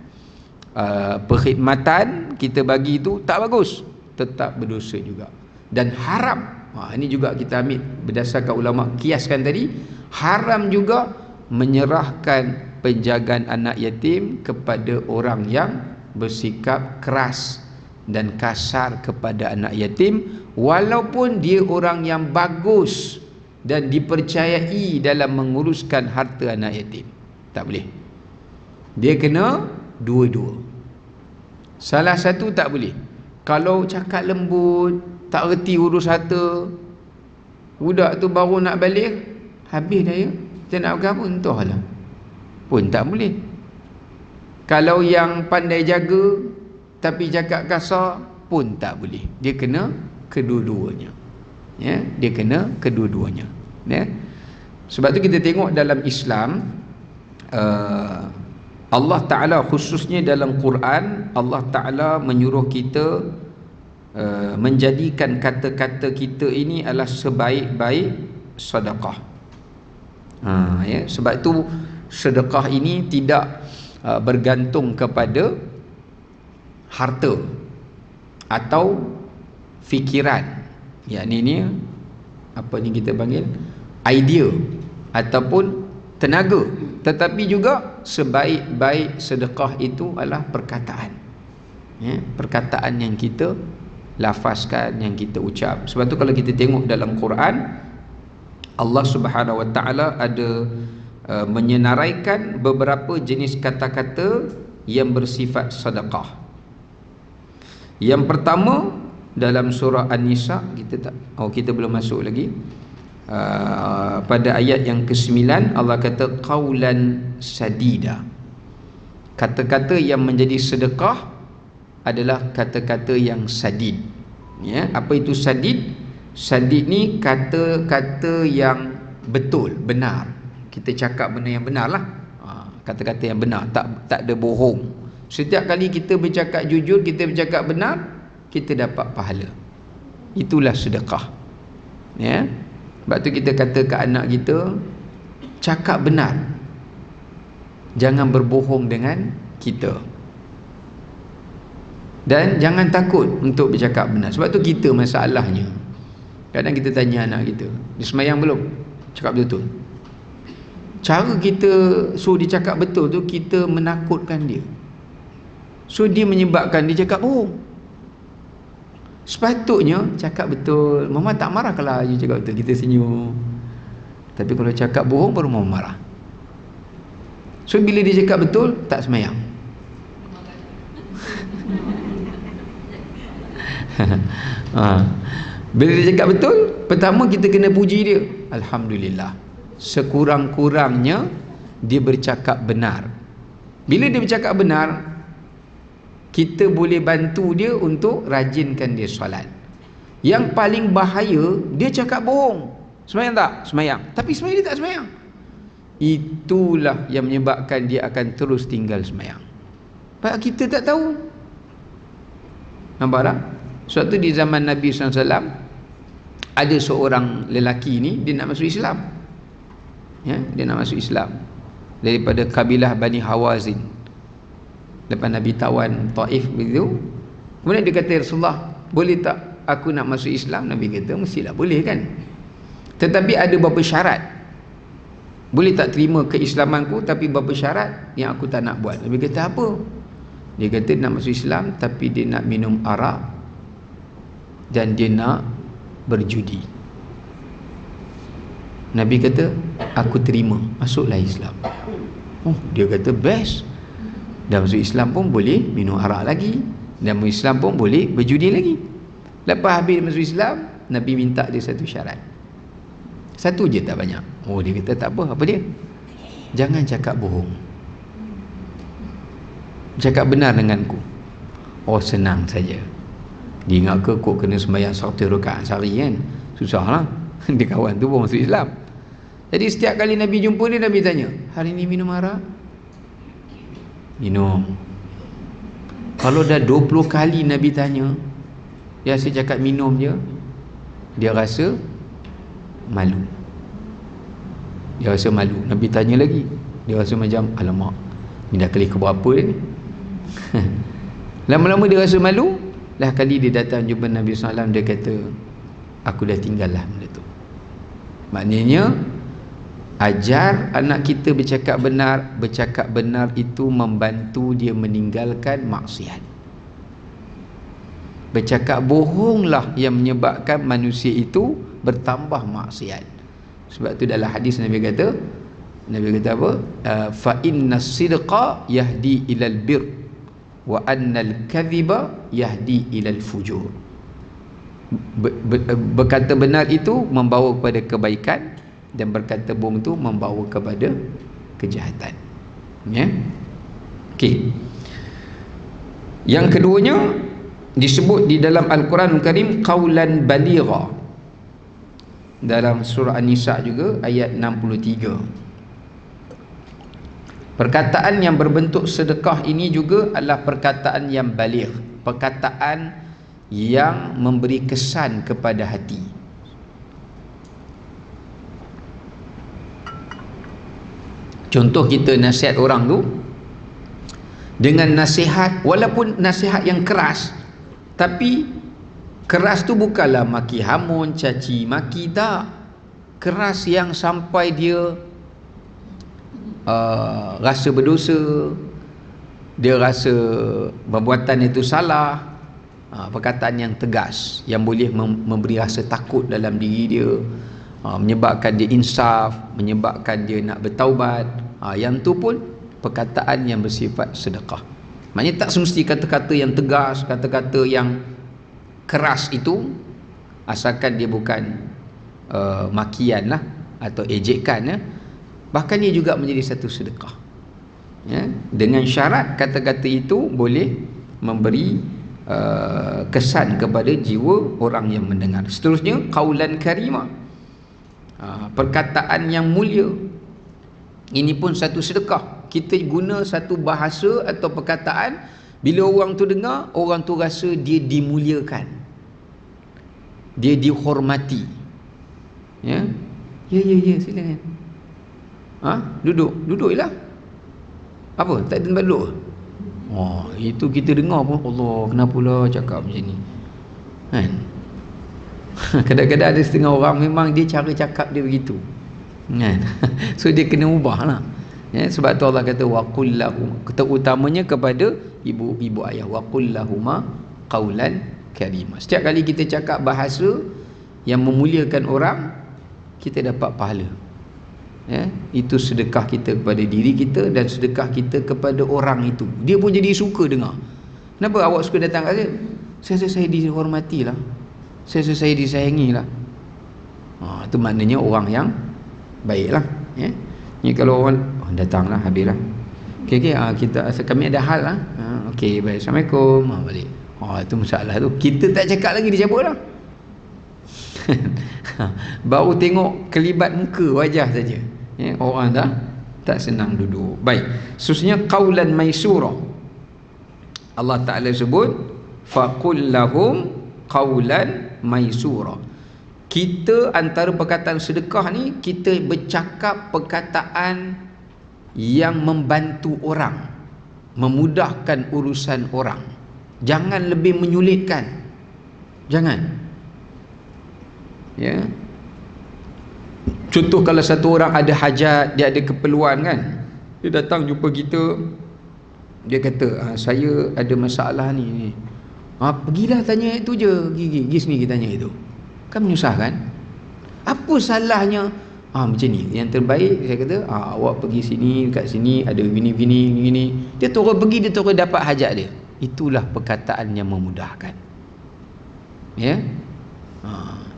A: perkhidmatan kita bagi itu tak bagus, tetap berdosa juga. Dan haram, ini juga kita ambil berdasarkan ulama kiaskan tadi, haram juga menyerahkan penjagaan anak yatim kepada orang yang bersikap keras dan kasar kepada anak yatim, walaupun dia orang yang bagus dan dipercayai dalam menguruskan harta anak yatim. Tak boleh. Dia kena dua-dua. Salah satu tak boleh. Kalau cakap lembut, tak reti urus harta, budak tu baru nak balik, habis dah, ya. Kita nak apa? Entahlah. Pun tak boleh. Kalau yang pandai jaga tapi cakap kasar pun tak boleh. Dia kena kedua-duanya, ya. Dia kena kedua-duanya, ya. Sebab tu kita tengok dalam Islam, Allah Ta'ala khususnya dalam Quran, Allah Ta'ala menyuruh kita menjadikan kata-kata kita ini adalah sebaik-baik sedekah. Ya, sebab itu sedekah ini tidak bergantung kepada harta atau fikiran, yakni ni apa ni kita panggil idea ataupun tenaga. Tetapi juga sebaik-baik sedekah itu adalah perkataan, perkataan yang kita lafazkan, yang kita ucap. Sebab tu kalau kita tengok dalam Quran, Allah Subhanahu Wa Taala ada menyenaraikan beberapa jenis kata-kata yang bersifat sedekah. Yang pertama dalam surah An-Nisa, kita belum masuk lagi. Pada ayat yang ke-9 Allah kata qaulan sadida. Kata-kata yang menjadi sedekah adalah kata-kata yang sadid. Apa itu sadid? Sadid ni kata-kata yang betul, benar. Kita cakap benda yang benar lah. Kata-kata yang benar, tak ada bohong. Setiap kali kita bercakap jujur, kita bercakap benar, kita dapat pahala. Itulah sedekah. Sebab tu kita kata ke anak kita, cakap benar, jangan berbohong dengan kita, dan jangan takut untuk bercakap benar. Sebab tu kita masalahnya, kadang kita tanya anak kita, dia semayang belum? Cakap betul. Cara kita suruh dia cakap betul tu, kita menakutkan dia, so dia menyebabkan dia cakap bohong. Sepatutnya cakap betul. Mama tak marah kalau you cakap betul, kita senyum. Tapi kalau cakap bohong baru mama marah. So bila dia cakap betul, tak semayang. Bila dia cakap betul, pertama kita kena puji dia, alhamdulillah, sekurang-kurangnya dia bercakap benar. Bila dia bercakap benar, kita boleh bantu dia untuk rajinkan dia solat. Yang paling bahaya, dia cakap bohong. Semayang tak? Semayang. Tapi semayang dia tak semayang. Itulah yang menyebabkan dia akan terus tinggal semayang. Sebab kita tak tahu. Nampak tak? Sebab tu di zaman Nabi SAW, ada seorang lelaki ni, dia nak masuk Islam. Dia nak masuk Islam daripada kabilah Bani Hawazin. Lepas Nabi tawan Taif begitu, kemudian dia kata, Rasulullah, boleh tak aku nak masuk Islam? Nabi kata, mestilah boleh kan, tetapi ada beberapa syarat. Boleh tak terima keislamanku, tapi beberapa syarat yang aku tak nak buat. Nabi kata, apa? Dia kata nak masuk Islam, tapi dia nak minum arak dan dia nak berjudi. Nabi kata, aku terima, masuklah Islam. Dia kata best. Dan masuk Islam pun boleh minum arak lagi, dan masuk Islam pun boleh berjudi lagi. Lepas habis masuk Islam, Nabi minta dia satu syarat. Satu je, tak banyak. Dia kata tak apa. Apa dia? Jangan cakap bohong, cakap benar denganku. Senang saja. Dia ingat ke kok kena sembahyang 100 rakaat sehari kan? Susah lah. Dia kawan tu pun masuk Islam. Jadi setiap kali Nabi jumpa dia, Nabi tanya, hari ni minum arak? Minum. Kalau dah 20 kali Nabi tanya, dia asyik cakap minum je, dia rasa malu. Nabi tanya lagi, dia rasa macam, alamak, ni dah kali keberapa ni. Lama-lama dia rasa malu. Lah kali dia datang jumpa Nabi SAW, dia kata, aku dah tinggal lah benda tu. Maknanya ajar anak kita bercakap benar. Bercakap benar itu membantu dia meninggalkan maksiat. Bercakap bohonglah yang menyebabkan manusia itu bertambah maksiat. Sebab tu dalam hadis Nabi kata apa? Fa inna sidqa yahdi ilal bir wa annal kadhiba yahdi ilal fujur. Berkata benar itu membawa kepada kebaikan, dan berkata bohong itu membawa kepada kejahatan. Okey. Yang keduanya disebut di dalam Al-Quranul Karim qaulan baligha, dalam surah An-Nisa juga ayat 63. Perkataan yang berbentuk sedekah ini juga adalah perkataan yang baligh, perkataan yang memberi kesan kepada hati. Contoh kita nasihat orang tu, dengan nasihat, walaupun nasihat yang keras, tapi keras tu bukanlah maki hamun, caci maki, tak. Keras yang sampai dia rasa berdosa, dia rasa perbuatan itu salah. Perkataan yang tegas yang boleh memberi rasa takut dalam diri dia, menyebabkan dia insaf, menyebabkan dia nak bertaubat. Yang tu pun perkataan yang bersifat sedekah. Maknanya tak semesti kata-kata yang tegas, kata-kata yang keras itu, asalkan dia bukan makian lah atau ejekan, ya. Bahkan dia juga menjadi satu sedekah, ya. Dengan syarat kata-kata itu boleh memberi kesan kepada jiwa orang yang mendengar. Seterusnya, qaulan karima, perkataan yang mulia. Ini pun satu sedekah. Kita guna satu bahasa atau perkataan, bila orang tu dengar, orang tu rasa dia dimuliakan, dia dihormati, ya. Ya, silakan. Duduk je lah. Apa? Tak ada tempat duduk? Itu kita dengar pun, Allah, kenapa pula cakap macam ni, kan? Kadang-kadang ada setengah orang memang dia cara cakap dia begitu, kan? So dia kena ubah lah, ya. Sebab tu Allah kata waqul lahum, terutamanya kepada ibu ayah, waqul lahuma qaulan karima. Setiap kali kita cakap bahasa yang memuliakan orang, kita dapat pahala, ya. Itu sedekah kita kepada diri kita dan sedekah kita kepada orang itu. Dia pun jadi suka dengar. Kenapa awak suka datang kat saya? Saya dihormati lah, saya disayangi lah. Itu maknanya orang yang baik lah, ya. Ni kalau orang datang lah, habis lah. Okay, kami ada hal lah. Okey, baik, Assalamualaikum, balik. Itu masalah tu. Kita tak cakap lagi, dia cabut lah. Baru tengok kelibat muka, wajah saja, ya, orang dah tak senang duduk. Baik, seterusnya qaulan maisura. Allah Ta'ala sebut faqul lahum qaulan maisura. Kita antara perkataan sedekah ni, kita bercakap perkataan yang membantu orang, memudahkan urusan orang. Jangan lebih menyulitkan, jangan, ya. Contoh, kalau satu orang ada hajat, dia ada keperluan, kan, dia datang jumpa kita, dia kata, saya ada masalah ni. Pergilah tanya itu je, pergi sini kita tanya itu. Kan menyusahkan. Apa salahnya? Macam ni, yang terbaik saya kata, awak pergi sini, kat sini ada gini. Dia terus pergi, dia terus dapat hajat dia. Itulah perkataan yang memudahkan, ya.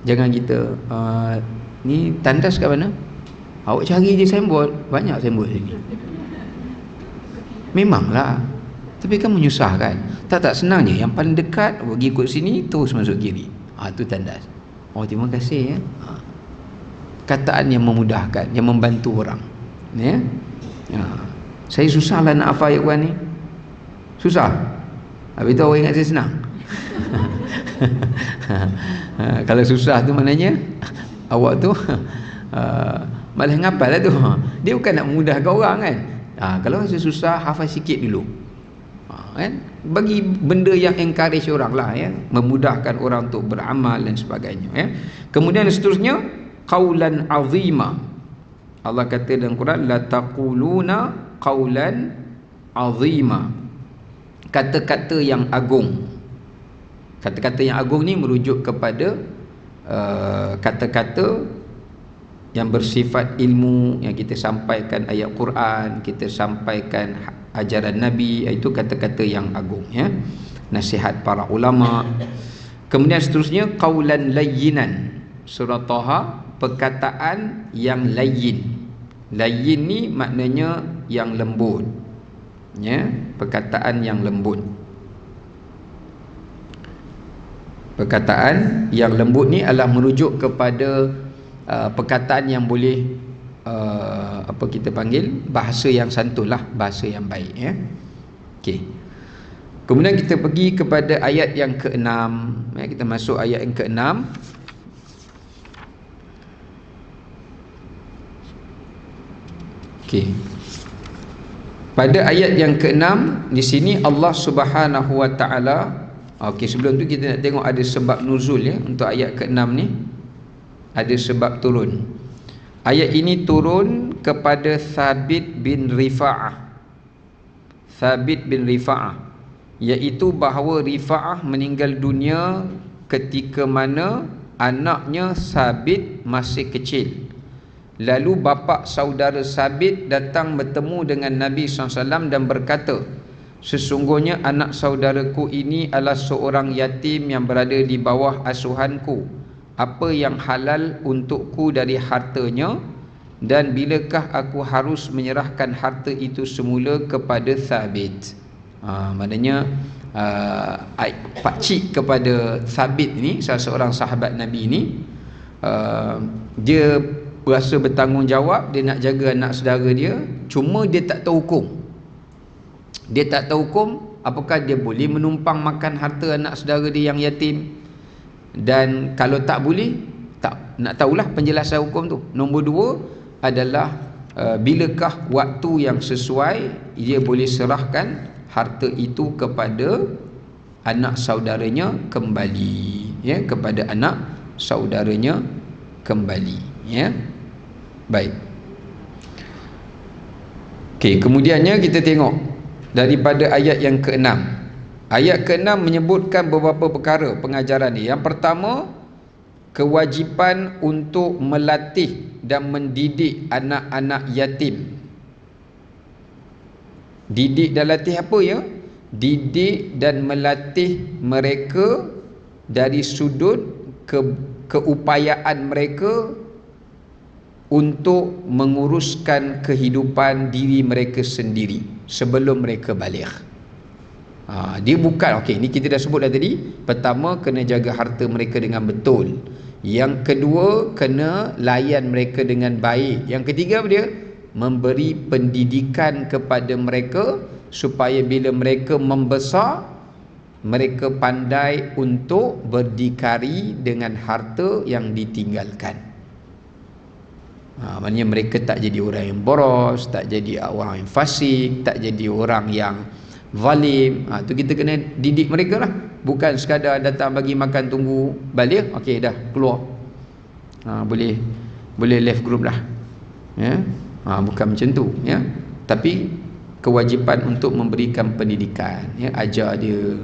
A: Jangan kita ni tandas kat mana? Awak cari je signboard, banyak signboard sini. Memanglah, tapi kan menyusahkan. Tak senang je. Yang paling dekat, pergi ikut sini, terus masuk kiri. Itu tandas. Terima kasih, ya. Kataan yang memudahkan, yang membantu orang, ya. Saya susah lah nak hafal ayat Quran ni. Susah. Habis tu orang ingat saya senang. Kalau susah tu maknanya awak tu malah ngapal lah tu. Dia bukan nak memudahkan orang, kan. Kalau rasa susah, hafal sikit dulu, kan. Bagi benda yang encourage orang lah, ya, memudahkan orang untuk beramal dan sebagainya, ya. Kemudian seterusnya qaulan azima. Allah kata dalam Quran, la taquluna qaulan azima, kata-kata yang agung. Kata-kata yang agung ni merujuk kepada kata-kata yang bersifat ilmu, yang kita sampaikan ayat Quran, kita sampaikan ajaran Nabi, itu kata-kata yang agung, ya. Nasihat para ulama. Kemudian seterusnya qaulan layyinan. Surah Taha, perkataan yang layyin. Layyin ni maknanya yang lembut, ya, perkataan yang lembut. Perkataan yang lembut ni adalah merujuk kepada perkataan yang boleh apa kita panggil bahasa yang santun lah, bahasa yang baik, ya. Okey. Kemudian kita pergi kepada ayat yang ke-6, ya, kita masuk ayat yang ke-6. Okey. Pada ayat yang ke-6 di sini Allah Subhanahu wa taala, okey, sebelum tu kita nak tengok ada sebab nuzul ya untuk ayat ke-6 ni. Ada sebab turun. Ayat ini turun kepada Thabit bin Rifa'ah. Thabit bin Rifa'ah, iaitu bahawa Rifa'ah meninggal dunia ketika mana anaknya Thabit masih kecil. Lalu bapa saudara Thabit datang bertemu dengan Nabi SAW dan berkata, sesungguhnya anak saudaraku ini adalah seorang yatim yang berada di bawah asuhanku. Apa yang halal untukku dari hartanya, dan bilakah aku harus menyerahkan harta itu semula kepada Thabit? Maknanya pakcik kepada Thabit ni, salah seorang sahabat Nabi ni, dia berasa bertanggungjawab, dia nak jaga anak saudara dia, cuma dia tak tahu hukum. Dia tak tahu hukum, apakah dia boleh menumpang makan harta anak saudara dia yang yatim, dan kalau tak boleh, tak nak tahulah penjelasan hukum tu. Nombor dua adalah bilakah waktu yang sesuai dia boleh serahkan harta itu kepada anak saudaranya kembali, ya, kepada anak saudaranya kembali, ya. Baik. Okey, kemudiannya kita tengok daripada ayat yang ke-6. Ayat ke-6 menyebutkan beberapa perkara pengajaran ni. Yang pertama, kewajipan untuk melatih dan mendidik anak-anak yatim. Didik dan latih apa ya? Didik dan melatih mereka dari sudut keupayaan mereka untuk menguruskan kehidupan diri mereka sendiri sebelum mereka baligh. Dia bukan, okey, ni kita dah sebut dah tadi. Pertama, kena jaga harta mereka dengan betul. Yang kedua, kena layan mereka dengan baik. Yang ketiga apa dia? Memberi pendidikan kepada mereka supaya bila mereka membesar, mereka pandai untuk berdikari dengan harta yang ditinggalkan. Maknanya mereka tak jadi orang yang boros, tak jadi orang yang fasik, tak jadi orang yang zalim. Tu kita kena didik mereka lah. Bukan sekadar datang bagi makan tunggu balik, okey dah keluar, boleh left group lah, ya. Bukan macam tu, ya. Tapi kewajipan untuk memberikan pendidikan, ya, ajar dia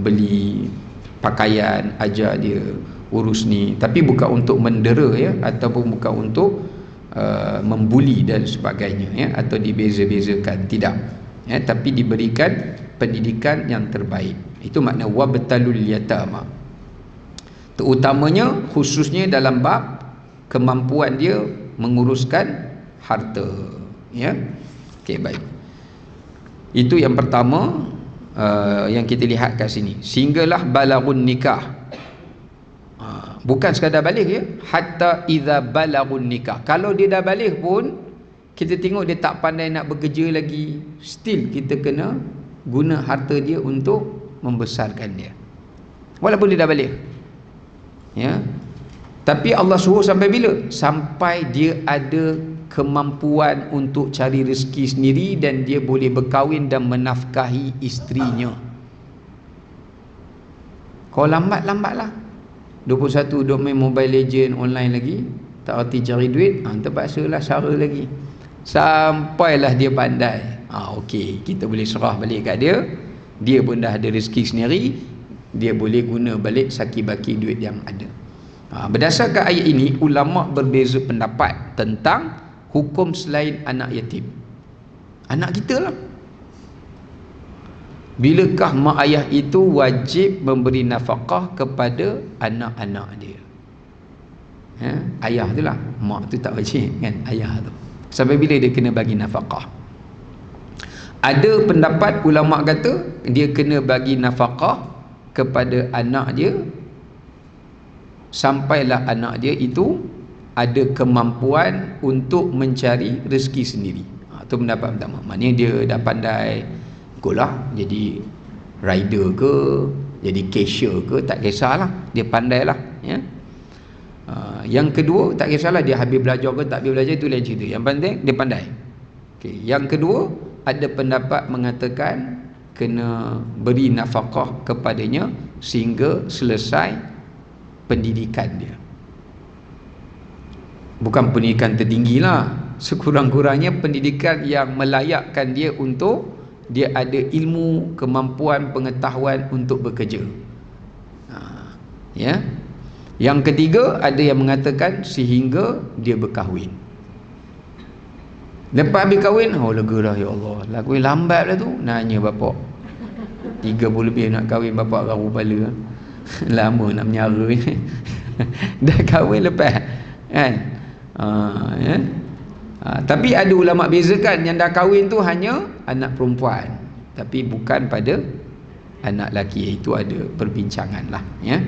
A: beli pakaian, ajar dia urus ni, tapi bukan untuk mendera, ya, ataupun bukan untuk membuli dan sebagainya, ya, atau dibeza-bezakan, tidak, ya, tapi diberikan pendidikan yang terbaik. Itu makna wabtalul yatama, terutamanya khususnya dalam bab kemampuan dia menguruskan harta, ya. Okey, baik. Itu yang pertama yang kita lihat kat sini. Sehinggalah balagun nikah. Bukan sekadar balik, ya, hatta idza balagun nikah. Kalau dia dah balik pun kita tengok dia tak pandai nak bekerja lagi, still kita kena guna harta dia untuk membesarkan dia, walaupun dia dah balik, ya. Tapi Allah suruh sampai bila? Sampai dia ada kemampuan untuk cari rezeki sendiri dan dia boleh berkahwin dan menafkahi isterinya. Kalau lambat-lambatlah 21 duk main Mobile Legend online lagi, tak erti cari duit, terpaksalah sara lagi sampailah dia pandai. Okey, kita boleh serah balik kat dia, dia pun dah ada rezeki sendiri, dia boleh guna balik saki-baki duit yang ada. Berdasarkan ayat ini, ulama berbeza pendapat tentang hukum selain anak yatim. Anak kita lah, bilakah mak ayah itu wajib memberi nafkah kepada anak-anak dia? Ayah tu lah, mak tu tak wajib kan, ayah tu. Sampai bila dia kena bagi nafkah? Ada pendapat ulama kata dia kena bagi nafkah kepada anak dia sampailah anak dia itu ada kemampuan untuk mencari rezeki sendiri. Itu pendapat pertama. Maknanya dia dah pandai, ikutlah, jadi rider ke, jadi cashier ke, tak kisahlah, dia pandailah, ya. Yang kedua, tak kisahlah dia habis belajar ke tak habis belajar, itu lain cerita. Yang penting dia pandai. Okay. Yang kedua, ada pendapat mengatakan kena beri nafkah kepadanya sehingga selesai pendidikan dia. Bukan pendidikan tertinggi lah, sekurang-kurangnya pendidikan yang melayakkan dia untuk dia ada ilmu, kemampuan, pengetahuan untuk bekerja. Ya. Yang ketiga, ada yang mengatakan sehingga dia berkahwin. Lepas habis kahwin, oh lega dah, ya Allah, lah kahwin lambat lah tu. Nanya bapak 30 lebih nak kahwin, bapak raru kepala. Lama nak menyara ni. Dah kahwin lepas kan. Ya. Tapi ada ulama bezakan, yang dah kahwin tu hanya anak perempuan, tapi bukan pada anak lelaki. Itu ada perbincangan lah, ya.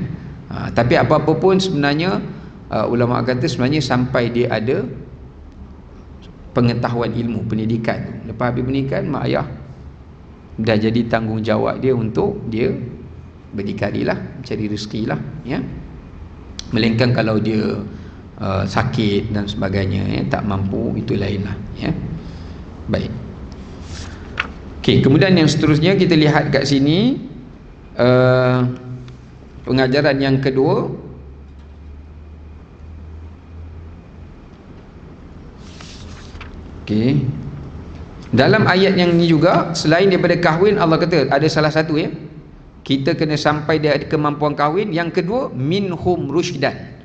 A: Tapi apa-apa pun sebenarnya ulama kata sebenarnya sampai dia ada pengetahuan ilmu, pendidikan. Lepas habis pendidikan, mak ayah dah jadi tanggungjawab dia untuk dia berdikari lah, mencari rezeki lah, ya. Melainkan kalau dia sakit dan sebagainya, ya, tak mampu, itu lain lah, ya. Baik. Okey, kemudian yang seterusnya kita lihat kat sini, pengajaran yang kedua, okey, dalam ayat yang ni juga, selain daripada kahwin, Allah kata ada salah satu, ya, kita kena sampai dia ada kemampuan kahwin. Yang kedua, minhum rusydan,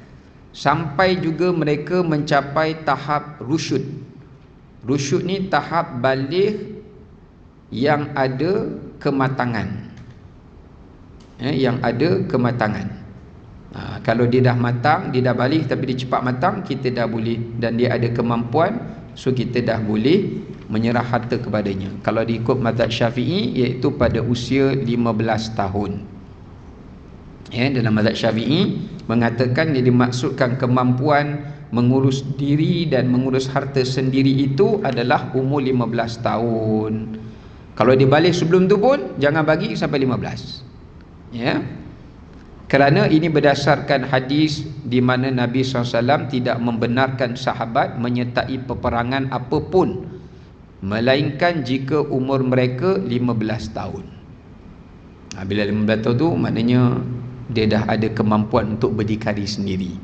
A: sampai juga mereka mencapai tahap rusyud. Rusyud ni tahap baligh yang ada kematangan, ya, yang ada kematangan. Kalau dia dah matang, dia dah baligh tapi dia cepat matang, kita dah boleh, dan dia ada kemampuan, so kita dah boleh menyerah harta kepadanya. Kalau diikut mazhab Syafi'i, iaitu pada usia 15 tahun. Ya, dalam mazhab Syafi'i mengatakan dia dimaksudkan kemampuan mengurus diri dan mengurus harta sendiri itu adalah umur 15 tahun. Kalau dia balik sebelum tu pun jangan bagi sampai 15. Ya. Kerana ini berdasarkan hadis di mana Nabi SAW tidak membenarkan sahabat menyertai peperangan apapun melainkan jika umur mereka 15 tahun. Bila 15 tahun tu maknanya dia dah ada kemampuan untuk berdikari sendiri.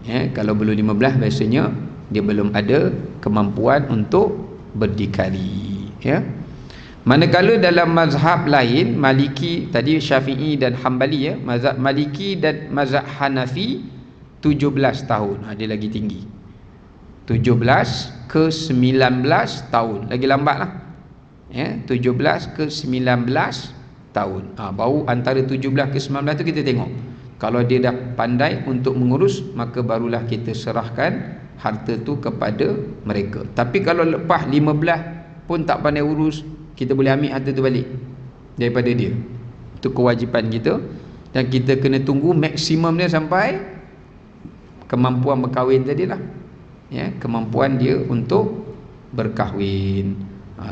A: Ya, kalau belum 15 biasanya dia belum ada kemampuan untuk berdikari, ya. Manakala dalam mazhab lain, Maliki tadi, Syafi'i dan Hambali, ya, mazhab Maliki dan mazhab Hanafi 17 tahun. Dia lagi tinggi. 17 ke 19 tahun. Lagi lambatlah. Ya, 17 ke 19 tahun. Baru antara 17 ke 19 tu kita tengok. Kalau dia dah pandai untuk mengurus, maka barulah kita serahkan harta tu kepada mereka. Tapi kalau lepas 15 pun tak pandai urus, kita boleh ambil harta tu balik daripada dia. Itu kewajipan kita, dan kita kena tunggu maksimum dia sampai kemampuan berkahwin tadilah, ya, kemampuan dia untuk berkahwin.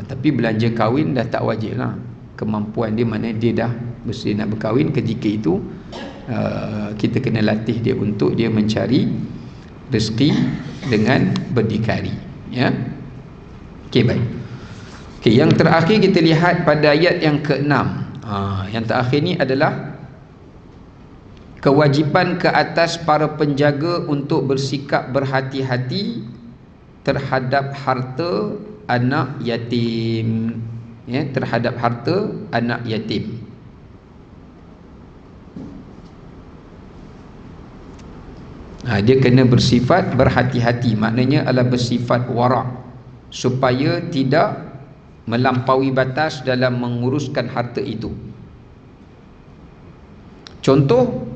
A: Tapi belanja kahwin dah tak wajib lah. Kemampuan dia mana dia dah bersedia nak berkahwin, ketika itu kita kena latih dia untuk dia mencari rezeki dengan berdikari, ya. Okey, baik. Okey, yang terakhir kita lihat pada ayat yang ke-6. Yang terakhir ni adalah kewajipan ke atas para penjaga untuk bersikap berhati-hati terhadap harta anak yatim, ya, terhadap harta anak yatim. Dia kena bersifat berhati-hati, maknanya adalah bersifat wara', supaya tidak melampaui batas dalam menguruskan harta itu. Contoh,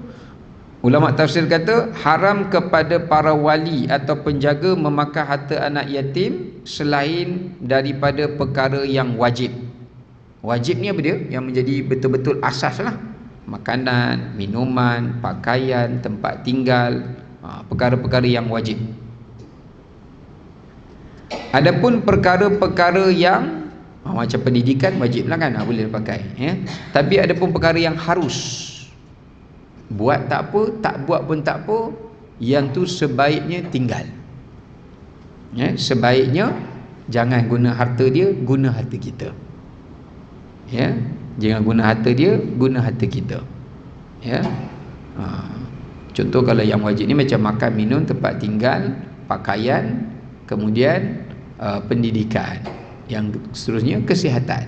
A: ulama tafsir kata haram kepada para wali atau penjaga memakan harta anak yatim selain daripada perkara yang wajib. Wajib ni apa dia? Yang menjadi betul-betul asas lah. Makanan, minuman, pakaian, tempat tinggal, perkara-perkara yang wajib. Adapun perkara-perkara yang macam pendidikan wajib lah kan, boleh pakai, ya. Tapi ada pun perkara yang harus, buat tak apa, tak buat pun tak apa, yang tu sebaiknya tinggal, ya, sebaiknya Jangan guna harta dia, guna harta kita. Ya, jangan guna harta dia, guna harta kita. Ya. Contoh kalau yang wajib ni macam makan, minum, tempat tinggal, pakaian, kemudian pendidikan. Yang seterusnya kesihatan.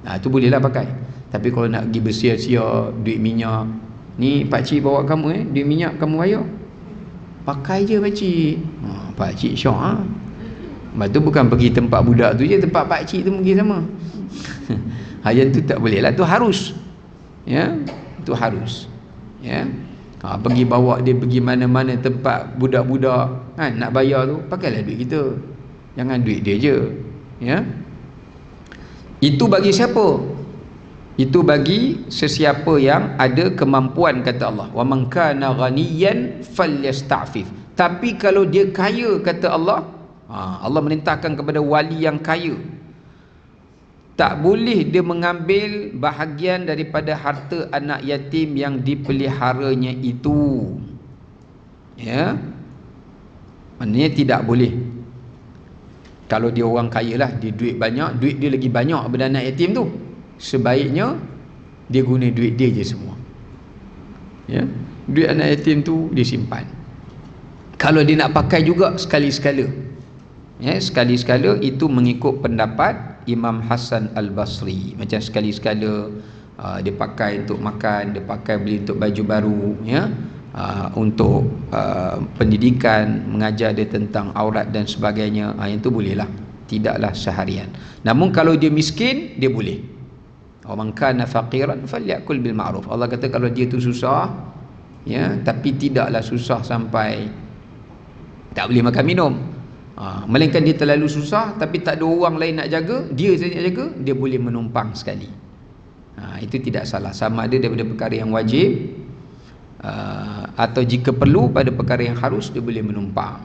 A: Itu bolehlah pakai. Tapi kalau nak pergi bersia-sia duit minyak, ni pakcik bawa kamu duit minyak kamu bayar. Pakai je pakcik. Pakcik syok Lepas tu bukan pergi tempat budak tu je, tempat pakcik tu mungkin sama. Yang tu tak boleh lah, tu harus. Ya, tu harus. Ya. Pergi bawa dia pergi mana-mana tempat budak-budak kan, nak bayar tu, pakailah duit kita. Jangan duit dia je. Ya. Itu bagi siapa? Itu bagi sesiapa yang ada kemampuan, kata Allah. Wa man kana ghaniyan falyasta'fif. Tapi kalau dia kaya, kata Allah, Allah merintahkan kepada wali yang kaya, tak boleh dia mengambil bahagian daripada harta anak yatim yang dipeliharanya itu. Ya. Maknanya tidak boleh. Kalau dia orang kaya lah, dia duit banyak, duit dia lagi banyak daripada anak yatim tu, sebaiknya dia guna duit dia je semua. Ya. Duit anak yatim tu dia simpan. Kalau dia nak pakai juga sekali-sekala. Ya, sekali-sekala itu mengikut pendapat Imam Hasan Al-Basri. Macam sekali-sekala dia pakai untuk makan, dia pakai beli untuk baju baru, ya, untuk pendidikan, mengajar dia tentang aurat dan sebagainya, yang itu bolehlah, tidaklah seharian. Namun kalau dia miskin, dia boleh. Wa man kana faqiran falyakul bil ma'ruf. Allah kata kalau dia tu susah, ya, tapi tidaklah susah sampai tak boleh makan minum, melainkan dia terlalu susah tapi tak ada orang lain nak jaga, dia saja nak jaga, dia boleh menumpang sekali. Itu tidak salah, sama ada daripada perkara yang wajib atau jika perlu pada perkara yang harus, dia boleh menumpang.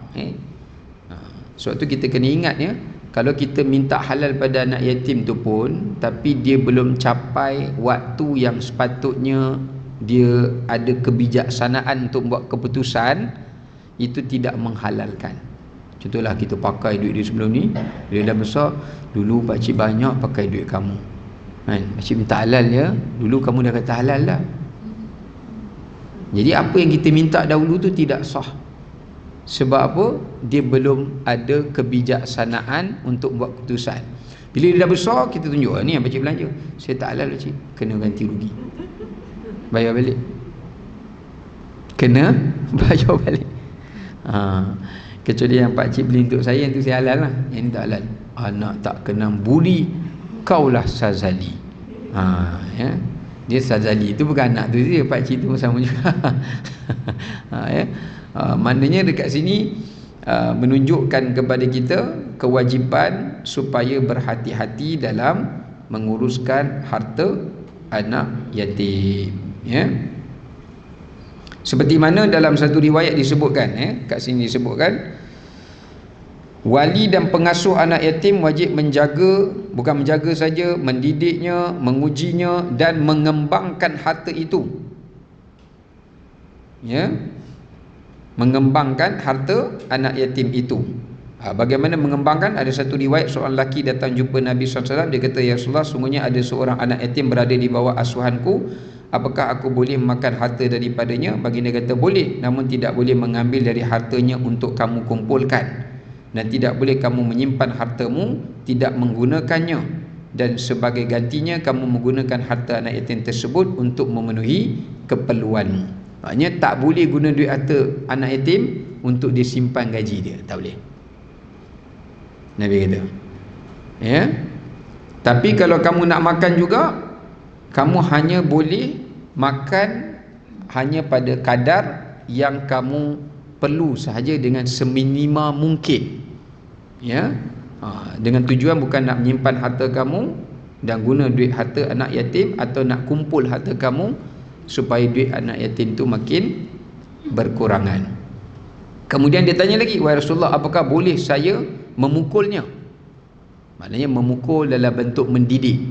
A: Sebab tu kita kena ingat, ya, kalau kita minta halal pada anak yatim tu pun, tapi dia belum capai waktu yang sepatutnya dia ada kebijaksanaan untuk buat keputusan, itu tidak menghalalkan. Contohlah kita pakai duit dia sebelum ni, dia dah besar, dulu pakcik banyak pakai duit kamu kan, pakcik minta halal ya, dulu kamu dah kata halal dah. Jadi apa yang kita minta dahulu tu tidak sah. Sebab apa? Dia belum ada kebijaksanaan untuk buat keputusan. Bila dia dah besar, kita tunjuk, ni yang pakcik belanja, saya tak halal pakcik, kena ganti rugi, bayar balik, kena bayar balik. Kecuali yang pakcik beli untuk saya, yang tu saya halal lah, yang ni tak halal. Anak tak kena budi, kaulah Sazali. Ya, dia Sazali itu bukan anak tu dia, pakcik tu sama juga. Ya. Maknanya dekat sini menunjukkan kepada kita kewajipan supaya berhati-hati dalam menguruskan harta anak yatim. Ya. Seperti mana dalam satu riwayat disebutkan, kat sini disebutkan, wali dan pengasuh anak yatim wajib menjaga, bukan menjaga saja, mendidiknya, mengujinya dan mengembangkan harta itu. Ya, mengembangkan harta anak yatim itu. Bagaimana mengembangkan? Ada satu riwayat seorang lelaki datang jumpa Nabi SAW. Dia kata, ya Rasulullah, sungguhnya ada seorang anak yatim berada di bawah asuhanku. Apakah aku boleh makan harta daripadanya? Baginda kata, boleh, namun tidak boleh mengambil dari hartanya untuk kamu kumpulkan, dan tidak boleh kamu menyimpan hartamu, tidak menggunakannya, dan sebagai gantinya kamu menggunakan harta anak yatim tersebut untuk memenuhi keperluanmu. Maknanya tak boleh guna duit harta anak yatim untuk disimpan gaji dia, tak boleh. Nabi kata, ya. Tapi kalau kamu nak makan juga, kamu hanya boleh makan hanya pada kadar yang kamu perlu sahaja, dengan seminima mungkin. Ya. Dengan tujuan bukan nak menyimpan harta kamu dan guna duit harta anak yatim, atau nak kumpul harta kamu supaya duit anak yatim tu makin berkurangan. Kemudian dia tanya lagi, wahai Rasulullah, apakah boleh saya memukulnya? Maknanya memukul dalam bentuk mendidik,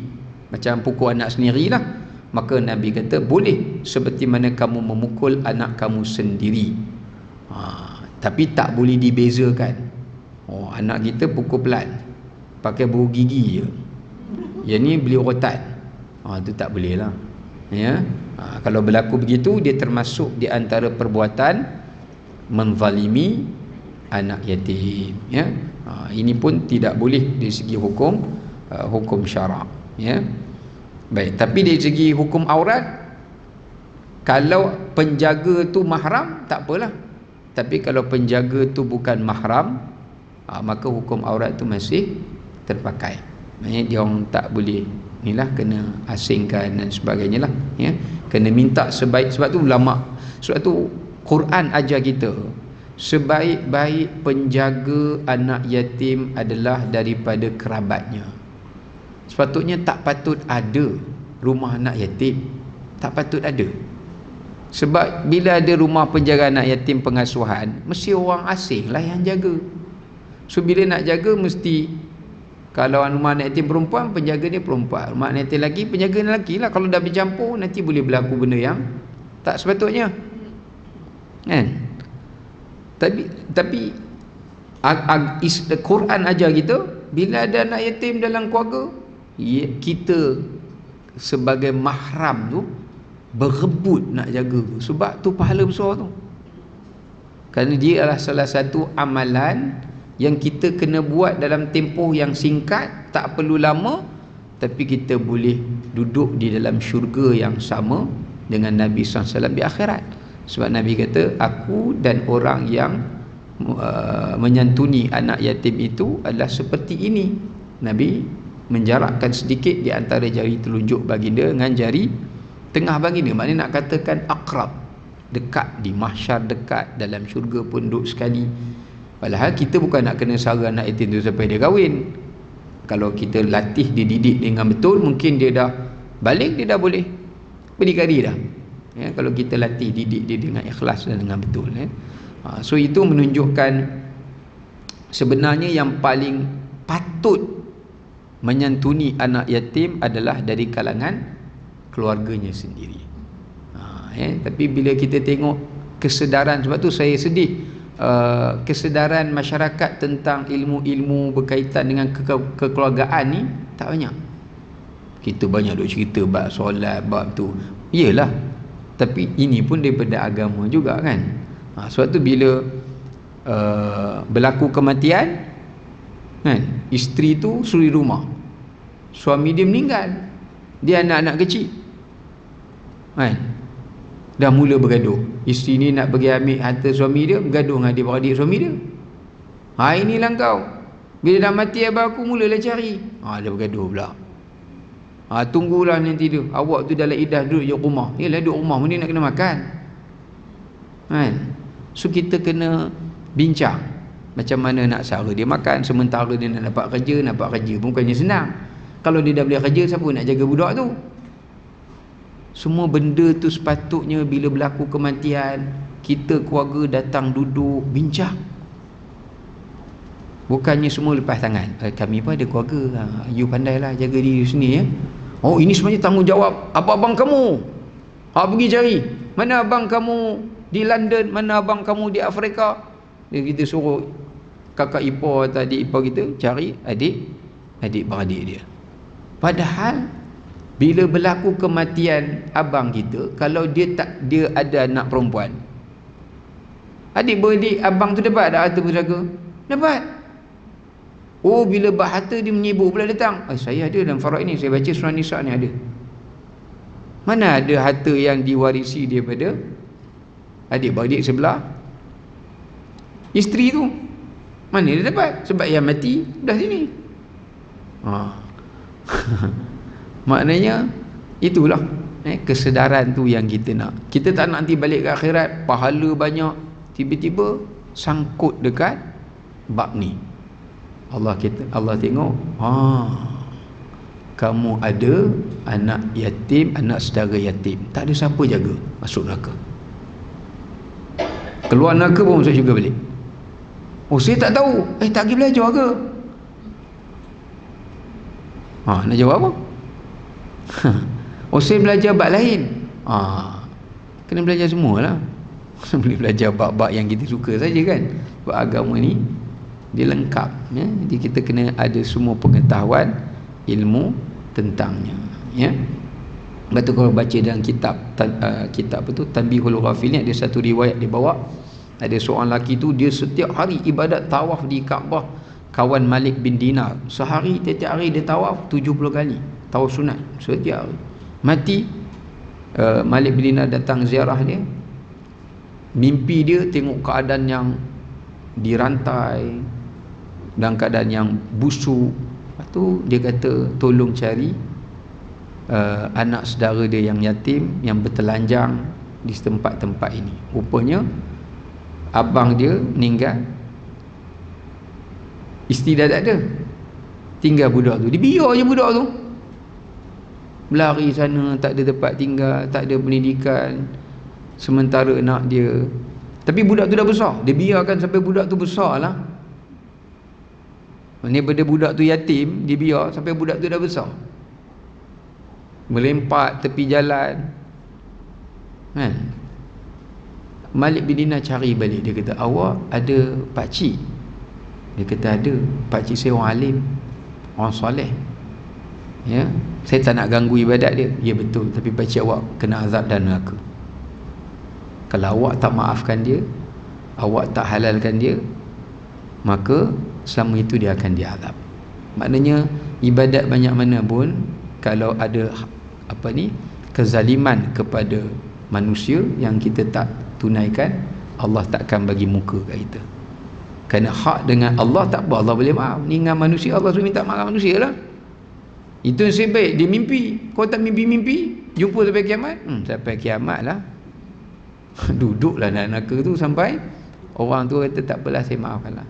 A: macam pukul anak sendirilah. Maka Nabi kata, boleh, seperti mana kamu memukul anak kamu sendiri. Tapi tak boleh dibezakan. Anak kita pukul pelan, pakai bulu gigi je. Yang ni beli rotan. Tu tak boleh lah. Ya. Kalau berlaku begitu, dia termasuk di antara perbuatan menzalimi anak yatim. Ya. Ini pun tidak boleh dari segi hukum syarak. Ya. Baik, tapi dari segi hukum aurat, kalau penjaga tu mahram tak apalah. Tapi kalau penjaga tu bukan mahram, maka hukum aurat tu masih terpakai. Maksudnya dia orang tak boleh inilah, kena asingkan dan sebagainya lah, ya. Kena minta sebaik, sebab tu ulama, sebab tu Quran ajar kita sebaik-baik penjaga anak yatim adalah daripada kerabatnya. Sepatutnya tak patut ada rumah anak yatim, tak patut ada. Sebab bila ada rumah penjaga anak yatim pengasuhan, mesti orang asing lah yang jaga. So bila nak jaga, mesti kalau rumah anak yatim perempuan, penjaga dia perempuan. Rumah anak yatim lelaki, penjaga dia lelaki lah. Kalau dah bercampur, nanti boleh berlaku benda yang tak sepatutnya, kan? Tapi Quran ajar kita, bila ada anak yatim dalam keluarga, kita sebagai mahram tu berebut nak jaga, sebab tu pahala besar tu. Kerana dia adalah salah satu amalan yang kita kena buat dalam tempoh yang singkat, tak perlu lama, tapi kita boleh duduk di dalam syurga yang sama dengan Nabi SAW di akhirat. Sebab Nabi kata, aku dan orang yang menyantuni anak yatim itu adalah seperti ini. Nabi menjarakkan sedikit di antara jari telunjuk baginda dengan jari tengah baginda. Maknanya nak katakan akrab, dekat di mahsyar, dekat dalam syurga pun duduk sekali. Padahal kita bukan nak kena sara anak yatim tu sampai dia kahwin. Kalau kita latih, dia didik dengan betul, mungkin dia dah balik, dia dah boleh berdikari dah, ya, kalau kita latih, didik dia dengan ikhlas dan dengan betul, ya. So itu menunjukkan sebenarnya yang paling patut menyantuni anak yatim adalah dari kalangan keluarganya sendiri. Tapi bila kita tengok kesedaran, sebab tu saya sedih, kesedaran masyarakat tentang ilmu-ilmu berkaitan dengan kekeluargaan ni tak banyak. Kita banyak duk cerita bab solat, bab tu, iyalah, tapi ini pun daripada agama juga, kan. Sebab tu bila berlaku kematian, kan, isteri tu suri rumah, suami dia meninggal, dia anak-anak kecil, kan, dah mula bergaduh. Isteri ni nak pergi ambil harta suami dia, bergaduh dengan adik-beradik suami dia. Inilah kau, bila dah mati abang aku, mulalah cari. Dia bergaduh pula. Tunggulah nanti dia, awak tu dalam iddah duduk je rumah. Yelah, duduk rumah mana nak kena makan, kan. So kita kena bincang macam mana nak sara dia makan, sementara dia nak dapat kerja. Dapat kerja bukannya senang. Kalau dia dah boleh kerja, siapa nak jaga budak tu? Semua benda tu sepatutnya bila berlaku kematian, kita keluarga datang duduk bincang. Bukannya semua lepas tangan. Kami pun ada keluarga, you pandailah jaga diri sini, ya. Ini sebenarnya tanggungjawab abang-abang kamu. Pergi cari, mana abang kamu di London, mana abang kamu di Afrika. Kita suruh kakak ipar atau adik ipar kita cari adik-beradik dia. Padahal bila berlaku kematian abang kita, kalau dia ada anak perempuan, adik-beradik abang tu dapat tak harta pusaka? Dapat. Bila harta dia menyibuk pula datang, saya ada dalam faraid ni, saya baca surah Nisa ni ada. Mana ada harta yang diwarisi daripada adik-beradik sebelah isteri tu? Mana dia dapat? Sebab yang mati dah sini. Maknanya itulah kesedaran tu yang kita nak. Kita tak nak nanti balik ke akhirat pahala banyak, tiba-tiba sangkut dekat bab ni. Allah tengok, kamu ada anak yatim, anak saudara yatim, tak ada siapa jaga, masuk neraka. Keluar neraka pun masuk syurga balik. Saya tak tahu. Tak pergi belajar ke? Nak jawab apa? Saya belajar bab lain. Kena belajar semualah. Boleh belajar bab-bab yang kita suka saja, kan. Sebab agama ni dia lengkap ya. Jadi kita kena ada semua pengetahuan ilmu tentangnya ya. Betul, kalau baca dalam kitab kitab apa tu, Tanbihul Ghafil ni, ada satu riwayat dia bawa, ada seorang lelaki tu dia setiap hari ibadat tawaf di Kaabah, kawan Malik bin Dinar. Sehari tiap hari dia tawaf 70 kali, tawaf sunat setiap hari. Mati, Malik bin Dinar datang ziarah dia, mimpi dia tengok keadaan yang dirantai, dalam keadaan yang busuk. Lepas tu dia kata tolong cari anak saudara dia yang yatim, yang bertelanjang di tempat-tempat ini. Rupanya abang dia meninggal, isteri dah tak ada, tinggal budak tu. Dibiar je budak tu, berlari sana, tak ada tempat tinggal, tak ada pendidikan. Sementara anak dia, tapi budak tu dah besar, dia biarkan sampai budak tu besar lah. Daripada budak tu yatim, dia biar sampai budak tu dah besar, melempar tepi jalan kan. Malik bin Dinar cari balik, dia kata, awak ada pakcik? Dia kata ada, pakcik saya orang alim, orang soleh ya, saya tak nak ganggu ibadat dia. Ya betul, tapi pakcik awak kena azab dan neraka. Kalau awak tak maafkan dia, awak tak halalkan dia, maka selama itu dia akan diazab. Maknanya ibadat banyak mana pun, kalau ada kezaliman kepada manusia yang kita tak tunaikan, Allah takkan bagi muka kat kita. Kerana hak dengan Allah tak apa, Allah boleh maaf. Ni dengan manusia, Allah suruh minta maaf manusia lah. Itu yang sebaik. Dia mimpi, kau tak mimpi-mimpi, jumpa sampai kiamat, sampai kiamat lah. Duduklah neraka tu sampai orang tu kata tak apalah, saya maafkan lah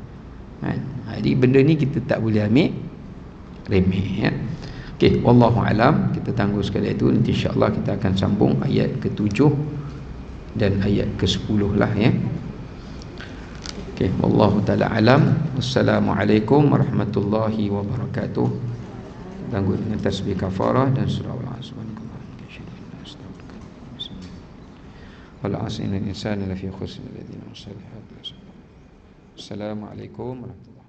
A: kan? Jadi benda ni kita tak boleh ambil remeh ya. Okey, wallahu alam, kita tangguh sekali itu. Nanti insya-Allah kita akan sambung ayat ke-7 dan ayat ke-10 lah ya. Okey, wallahu taala alam. Wassalamualaikum warahmatullahi wabarakatuh. Tangguh dengan tasbih kafarah dan surah al-asr. Wal 'asri innal insana lafi khusr illa alladhina amanu. Assalamualaikum warahmatullahi wabarakatuh.